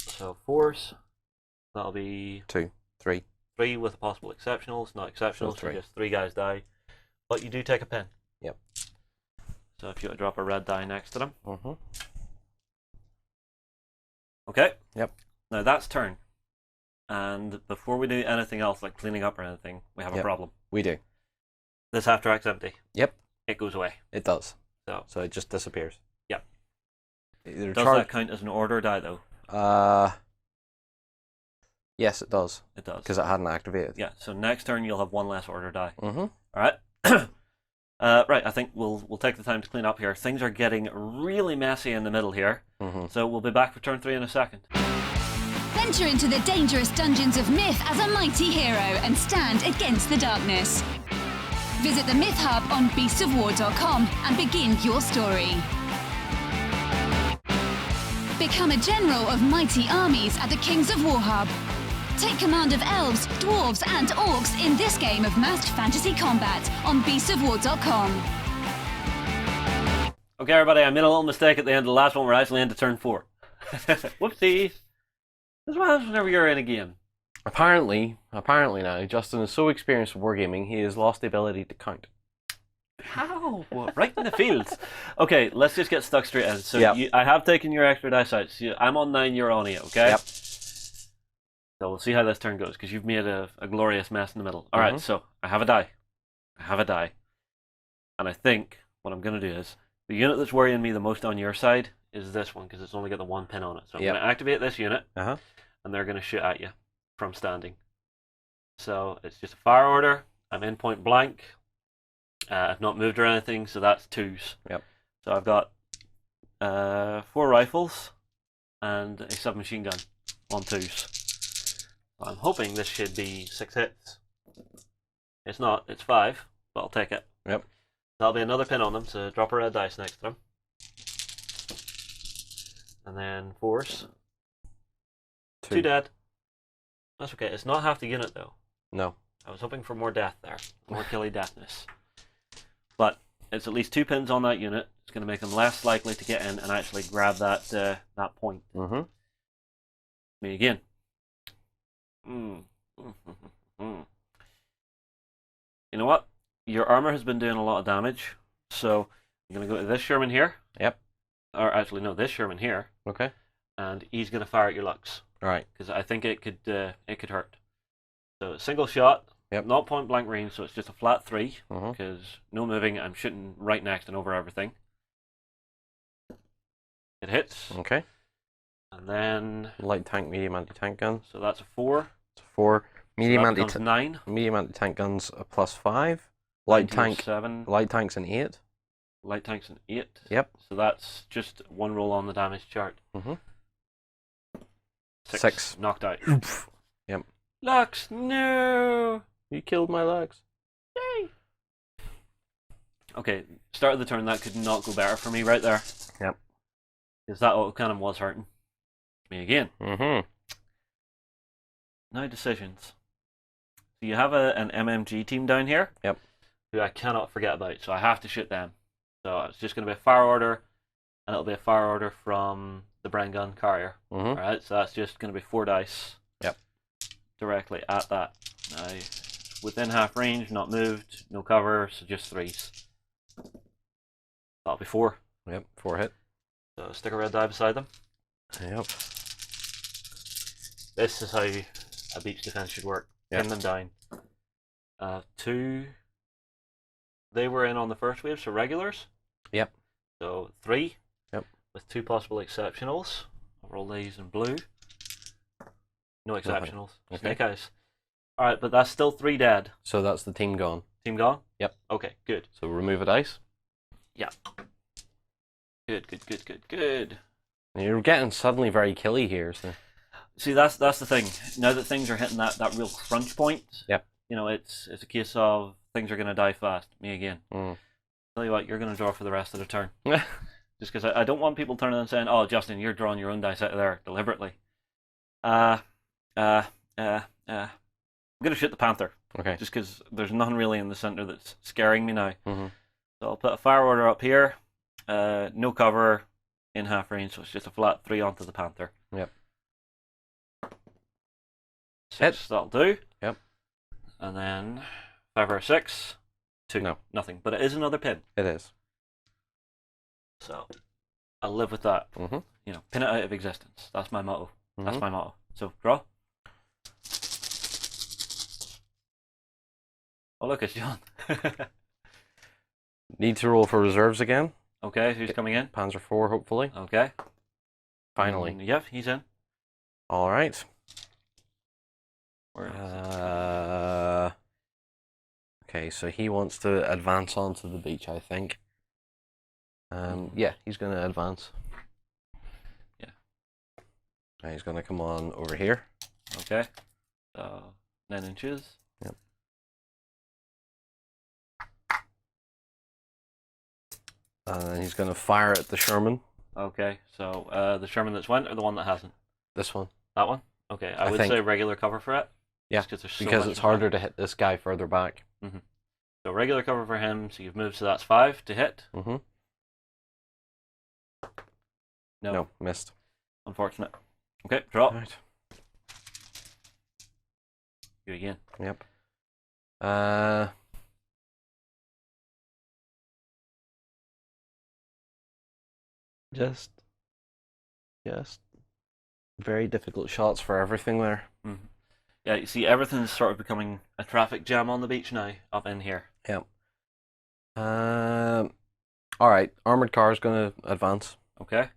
So 4s. That'll be 2, 3. 3 with possible exceptionals, not exceptionals, so 3. just 3 guys die. But you do take a pin. Yep. So if you want to drop a red die next to them. Mm-hmm. Okay. Yep. Now that's turn. And before we do anything else, like cleaning up or anything, we have a problem. We do. This half track's empty. Yep. It goes away. It does. So it just disappears. Yep. Either Does that count as an order die though? Yes, it does. It does. Because it hadn't activated. Yeah, so next turn you'll have 1 less order die. Mm-hmm. Alright. Right, I think we'll take the time to clean up here. Things are getting really messy in the middle here. Mm-hmm. So we'll be back for turn 3 in a second. Venture into the dangerous dungeons of myth as a mighty hero and stand against the darkness. Visit the Myth Hub on beastsofwar.com and begin your story. Become a general of mighty armies at the Kings of War Hub. Take command of elves, dwarves, and orcs in this game of masked fantasy combat on beastsofwar.com. Okay, everybody, I made a little mistake at the end of the last one. We're actually into turn 4. Whoopsie. This is what happens whenever you're in a game. Apparently now, Justin is so experienced with wargaming, he has lost the ability to count. How? Well, right in the fields. Okay, let's just get stuck straight in. So Yep. I have taken your extra dice out. So I'm on 9, you're on 8, okay? Yep. So we'll see how this turn goes, because you've made a glorious mess in the middle. All right, so I have a die. And I think what I'm going to do is, the unit that's worrying me the most on your side is this one, because it's only got the 1 pin on it. So I'm going to activate this unit, and they're going to shoot at you from standing. So it's just a fire order. I'm in point blank. I've not moved or anything, so that's 2s. Yep. So I've got 4 rifles and a submachine gun on 2s. I'm hoping this should be 6 hits. It's not, it's 5, but I'll take it. Yep. That'll be another pin on them, so drop a red dice next to them. And then 4s. 2 dead. That's okay, it's not half the unit though. No. I was hoping for more death there, more killy deathness. But it's at least 2 pins on that unit. It's going to make them less likely to get in and actually grab that that point. Me again. You know what? Your armor has been doing a lot of damage, so I'm going to go to this Sherman here. Yep. Or actually, no, this Sherman here. Okay. And he's going to fire at your Lux. All right. Because I think it could hurt. So single shot. Yep. Not point blank range, so it's just a flat 3. Because no moving, I'm shooting right next and over everything. It hits. Okay. And then Light tank, medium anti-tank gun. so that's a 4. It's 4. Medium So that becomes 9. Medium anti-tank guns a +5. Light tank. 7. Light tank's an 8. Light tank's an 8. Yep. So that's just 1 roll on the damage chart. 6. Knocked out. Yep. Lux, no! You killed my Lux. Yay! Okay, start of the turn, that could not go better for me right there. Yep. Because that autocannon was hurting. Me again. Now decisions. So you have an MMG team down here. Yep. Who I cannot forget about, so I have to shoot them. So it's just going to be a fire order, and it'll be a fire order from the Bren Gun carrier. Alright, so that's just going to be 4 dice. Yep. Directly at that. Now, within half range, not moved, no cover, so just 3s. That'll be 4. Yep, 4 hit. So stick a red die beside them. Yep. This is how a beach defense should work. Pin them down. 2. They were in on the first wave, so regulars. Yep. So 3. Yep. With 2 possible exceptionals. I'll roll these in blue. No exceptionals. Okay. Snake eyes. Alright, but that's still 3 dead. So that's the team gone. Team gone? Yep. Okay, good. So remove a dice. Yeah. Good. You're getting suddenly very killy here. So. See, that's the thing. Now that things are hitting that real crunch point, Yep. You know, it's a case of things are going to die fast. Me again. Tell you what, you're going to draw for the rest of the turn. Just because I don't want people turning and saying, "Oh, Justin, you're drawing your own dice out of there deliberately." I'm going to shoot the Panther. Okay. Just because there's nothing really in the center that's scaring me now. So I'll put a fire order up here. No cover in half range, so it's just a flat 3 onto the Panther. Yep. 6, that'll do. Yep. And then 5 or 6. 2. No. Nothing. But it is another pin. It is. So I'll live with that. You know, pin it out of existence. That's my motto. That's my motto. So draw. Oh look, it's John. Need to roll for reserves again. Okay, who's coming in? Panzer 4, hopefully. Okay. Finally. Yep, he's in. All right. Where is it? Okay, so he wants to advance onto the beach, I think. Yeah, he's going to advance. Yeah. And he's going to come on over here. Okay. So 9 inches. Yep. And then he's going to fire at the Sherman. Okay, so the Sherman that's went or the one that hasn't? This one. That one? Okay, I would say regular cover for it. Yeah, because it's harder to hit this guy further back. So regular cover for him, so you've moved, so that's 5 to hit. No, missed. Unfortunate. Okay, draw. Right. You again. Yep. Just very difficult shots for everything there. Yeah, you see, everything's sort of becoming a traffic jam on the beach now, up in here. Yep. Alright, armored car is going to advance. Okay.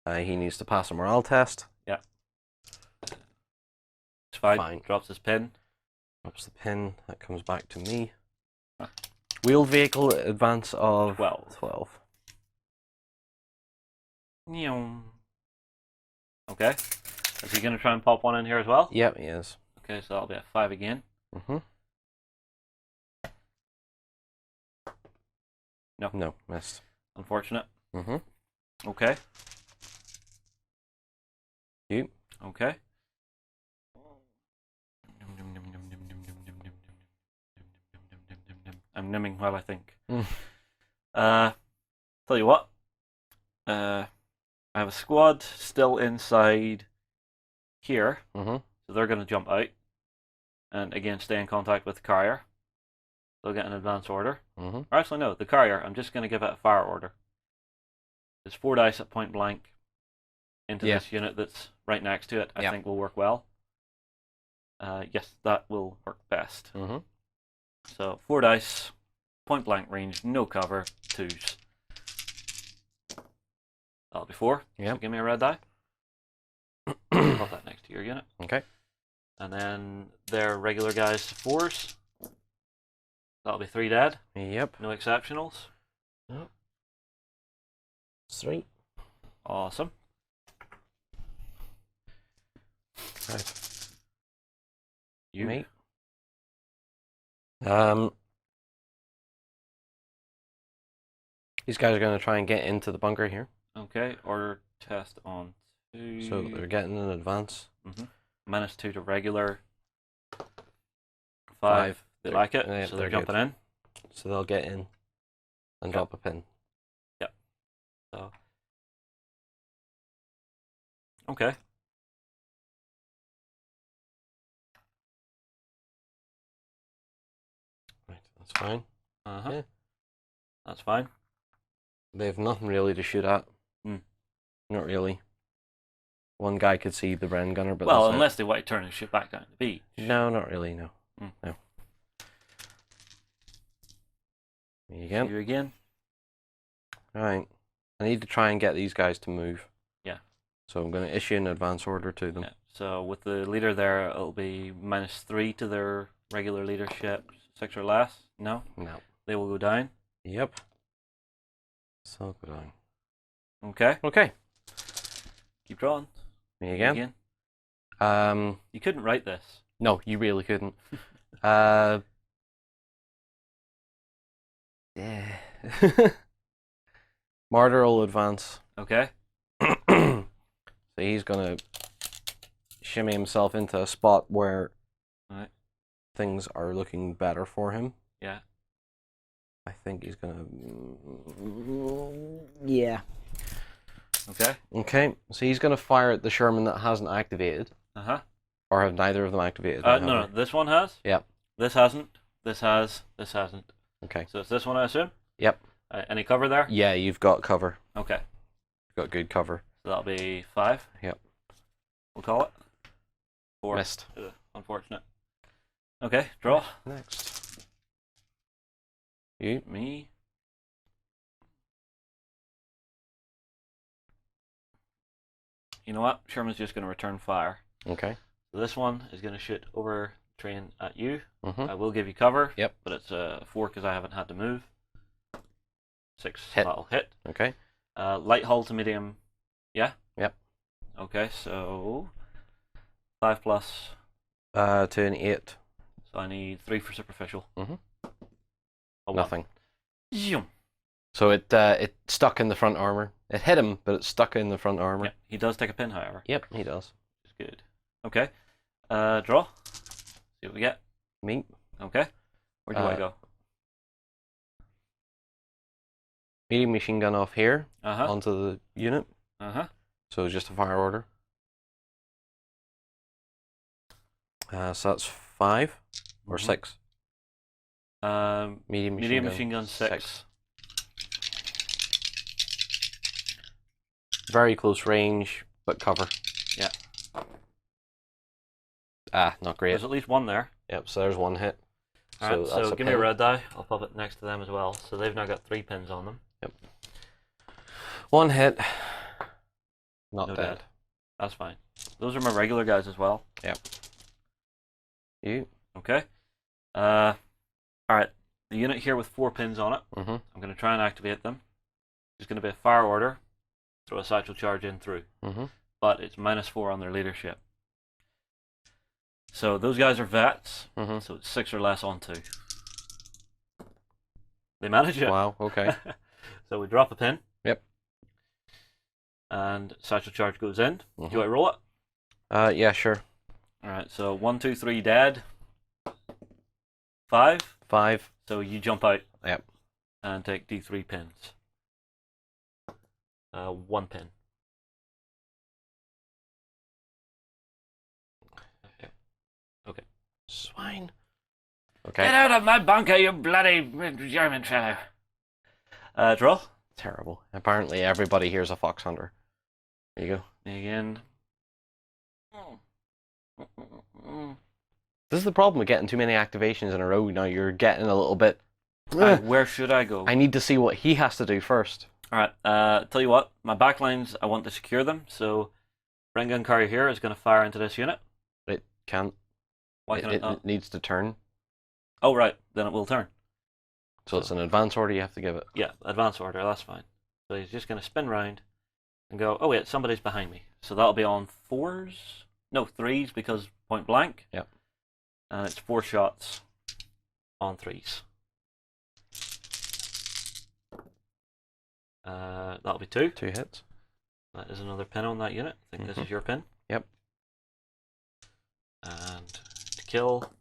He needs to pass a morale test. Yeah. It's fine. Drops his pin. Drops the pin. That comes back to me. Wheeled vehicle advance of 12. Okay. Is he going to try and pop one in here as well? Yep, he is. Okay, so that'll be a 5 again. No, missed. Unfortunate. Okay. You. Okay. I'm nimming while I think. Tell you what. I have a squad still inside here. So they're going to jump out. And again, stay in contact with the carrier. They'll get an advance order. Or actually, no, the carrier, I'm just going to give it a fire order. There's 4 dice at point blank into this unit that's right next to it. I think will work well. Yes, that will work best. So 4 dice, point blank range, no cover, 2s. That'll be 4. So give me a red die. Put that next to your unit. Okay. And then their regular guys 4s. That'll be 3 dead. Yep. No exceptionals. Nope. 3. Awesome. Right. You. Me. These guys are going to try and get into the bunker here. Okay, order test on 2. So they're getting an advance. -2 to regular. 5. They like it, yeah, so they're jumping in. So they'll get in and drop a pin. Yep. So. Okay. Right, that's fine. Yeah. That's fine. They have nothing really to shoot at. Not really. One guy could see the Bren gunner, but well, unless they want to turn and shoot back down the beach. No, not really. No. No. Me again. You again. Right. I need to try and get these guys to move. Yeah. So I'm going to issue an advance order to them. Yeah. So with the leader there, it'll be -3 to their regular leadership, 6 or less. No. No. They will go down. Yep. So I'll go down. Okay. Okay. Keep drawing. Me again. You couldn't write this. No, you really couldn't. Yeah. Martyr will advance. Okay. So he's gonna shimmy himself into a spot where things are looking better for him. Yeah. I think he's gonna. Okay. Okay. So he's gonna fire at the Sherman that hasn't activated. Or have neither of them activated? No. This one has. Yep. This hasn't. This has. This hasn't. Okay. So it's this one, I assume. Yep. Any cover there? Yeah, you've got cover. Okay. You've got good cover. So that'll be 5. Yep. We'll call it 4. Missed. Unfortunate. Okay, draw. Next. You. Me. You know what? Sherman's just going to return fire. Okay. So this one is going to shoot over train at you. Mm-hmm. I will give you cover. Yep. But it's a 4 because I haven't had to move. 6. Hit. That'll hit. Okay. Light hull to medium. Yeah? Yep. Okay, so 5 plus. To an 8. So I need 3 for superficial. Mm-hmm. Nothing. Zoom. So it stuck in the front armor. It hit him, but it stuck in the front armor. Yeah, he does take a pin, however. Yep, he does. Which is good. Okay. Draw. See what we get. Me. Okay. Where do I go? Medium machine gun off here Uh-huh. onto the unit. Uh-huh. So just a fire order. So that's 5 or 6. Medium machine gun 6. Very close range, but cover. Yeah. Not great. There's at least one there. Yep, so there's 1 hit. Alright, so give me a red die. I'll pop it next to them as well. So they've now got 3 pins on them. Yep. 1 hit. Not No dead. dead. That's fine. Those are my regular guys as well. Yep. You. Okay. Alright. The unit here with 4 pins on it. Mm-hmm. I'm going to try and activate them. There's going to be a fire order. Throw a satchel charge in through. Mm-hmm. But it's -4 on their leadership. So those guys are vets. Mm-hmm. So it's 6 or less on 2. They manage it. Wow, okay. So we drop a pin. Yep. And satchel charge goes in. Mm-hmm. Do I roll it? Yeah, sure. Alright, so 1, 2, 3 dead. 5. 5. So you jump out. Yep. And take D3 pins. 1 pin. Okay. Swine. Okay. Get out of my bunker, you bloody German fellow. Draw. Terrible. Apparently everybody here's a fox hunter. There you go. Again. This is the problem with getting too many activations in a row. Now you're getting a little bit... Where should I go? I need to see what he has to do first. Alright, tell you what, my backlines, I want to secure them, so Ring Gun Carrier here is going to fire into this unit. It can't. Why can it not? It needs to turn. Oh, right, then it will turn. So it's an advance order you have to give it. Yeah, advance order, that's fine. So he's just going to spin round and go, oh wait, somebody's behind me. So that'll be on 4s? No, 3s because point blank. Yep. And it's 4 shots on 3s. That'll be 2. 2 hits. That is another pin on that unit. I think this is your pin. Yep. And to kill...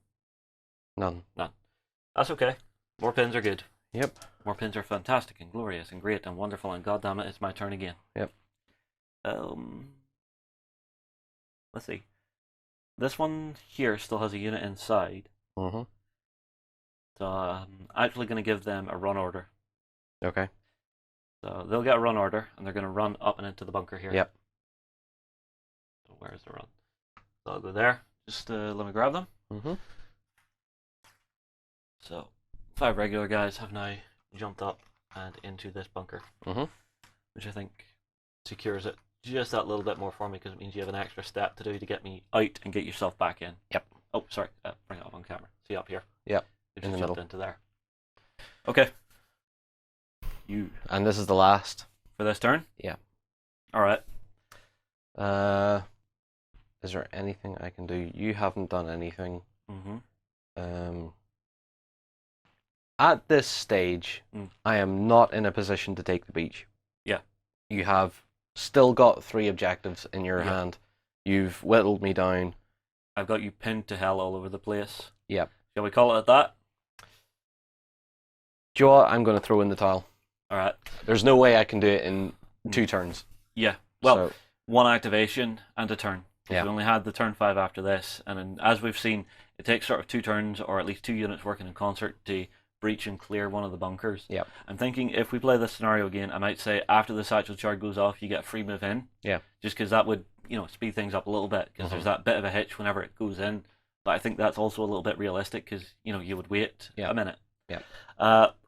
None. That's okay. More pins are good. Yep. More pins are fantastic and glorious and great and wonderful, and goddammit, it's my turn again. Yep. Let's see. This one here still has a unit inside. Mm-hmm. So I'm actually going to give them a run order. Okay. So they'll get a run order, and they're going to run up and into the bunker here. Yep. So where's the run? So I'll go there. Just let me grab them. Mm-hmm. So 5 regular guys have now jumped up and into this bunker. Mm-hmm. Which I think secures it just that little bit more for me, because it means you have an extra step to do to get me out and get yourself back in. Yep. Oh, sorry. Bring it up on camera. See up here. Yep. They In just the jumped middle. into there. Okay. You And this is the last. for this turn? Yeah. All right. Is there anything I can do? You haven't done anything. Mm-hmm. At this stage, Mm. I am not in a position to take the beach. Yeah. You have still got 3 objectives in your Yeah. hand. You've whittled me down. I've got you pinned to hell all over the place. Yep. Shall we call it at that? Do you know what? I'm going to throw in the towel. All right. There's no way I can do it in 2 turns. Yeah. Well, So, 1 activation and a turn. Yeah. We only had the turn 5 after this, and then, as we've seen, it takes sort of 2 turns, or at least 2 units working in concert, to breach and clear one of the bunkers. Yep. I'm thinking if we play this scenario again, I might say after the satchel charge goes off, you get a free move in. Yeah. Just because that would, speed things up a little bit, because there's that bit of a hitch whenever it goes in. But I think that's also a little bit realistic, because you would wait a minute. Yeah.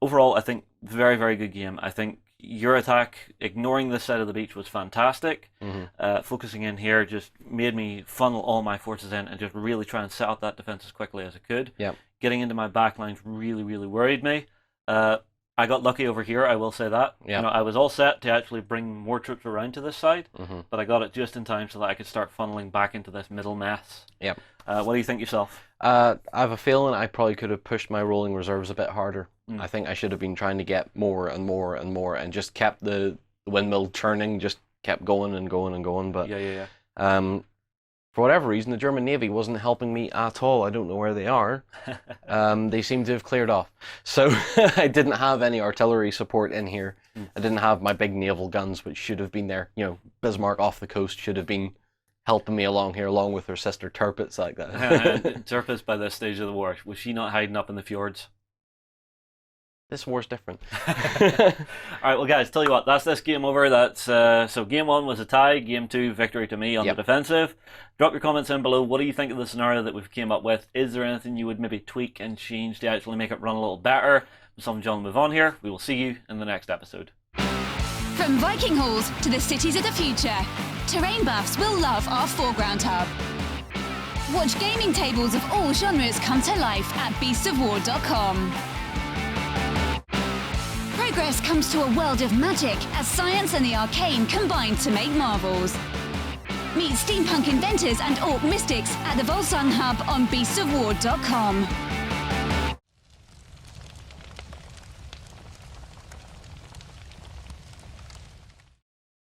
Overall, I think very, very good game. I think your attack, ignoring this side of the beach, was fantastic. Mm-hmm. Focusing in here just made me funnel all my forces in and just really try and set up that defense as quickly as I could. Yep. Getting into my backlines really, really worried me. I got lucky over here, I will say that. Yep. I was all set to actually bring more troops around to this side, Mm-hmm. but I got it just in time so that I could start funneling back into this middle mess. Yep. What do you think yourself? I have a feeling I probably could have pushed my rolling reserves a bit harder. Mm. I think I should have been trying to get more and more and more, and just kept the windmill churning, just kept going and going and going. But Yeah. For whatever reason, the German Navy wasn't helping me at all. I don't know where they are. They seem to have cleared off. So I didn't have any artillery support in here. I didn't have my big naval guns, which should have been there. You know, Bismarck off the coast should have been helping me along here, along with her sister Tirpitz like that. Tirpitz, by this stage of the war, was she not hiding up in the fjords? This war's different. Alright, well guys, tell you what, that's this game over. That's so game 1 was a tie, game 2 victory to me on the defensive. Drop your comments in below. What do you think of the scenario that we've came up with? Is there anything you would maybe tweak and change to actually make it run a little better? Myself and John move on here. We will see you in the next episode. From Viking halls to the cities of the future, terrain buffs will love our foreground hub. Watch gaming tables of all genres come to life at beastsofwar.com. Progress comes to a world of magic as science and the arcane combine to make marvels. Meet steampunk inventors and orc mystics at the Volsung Hub on beastsofwar.com.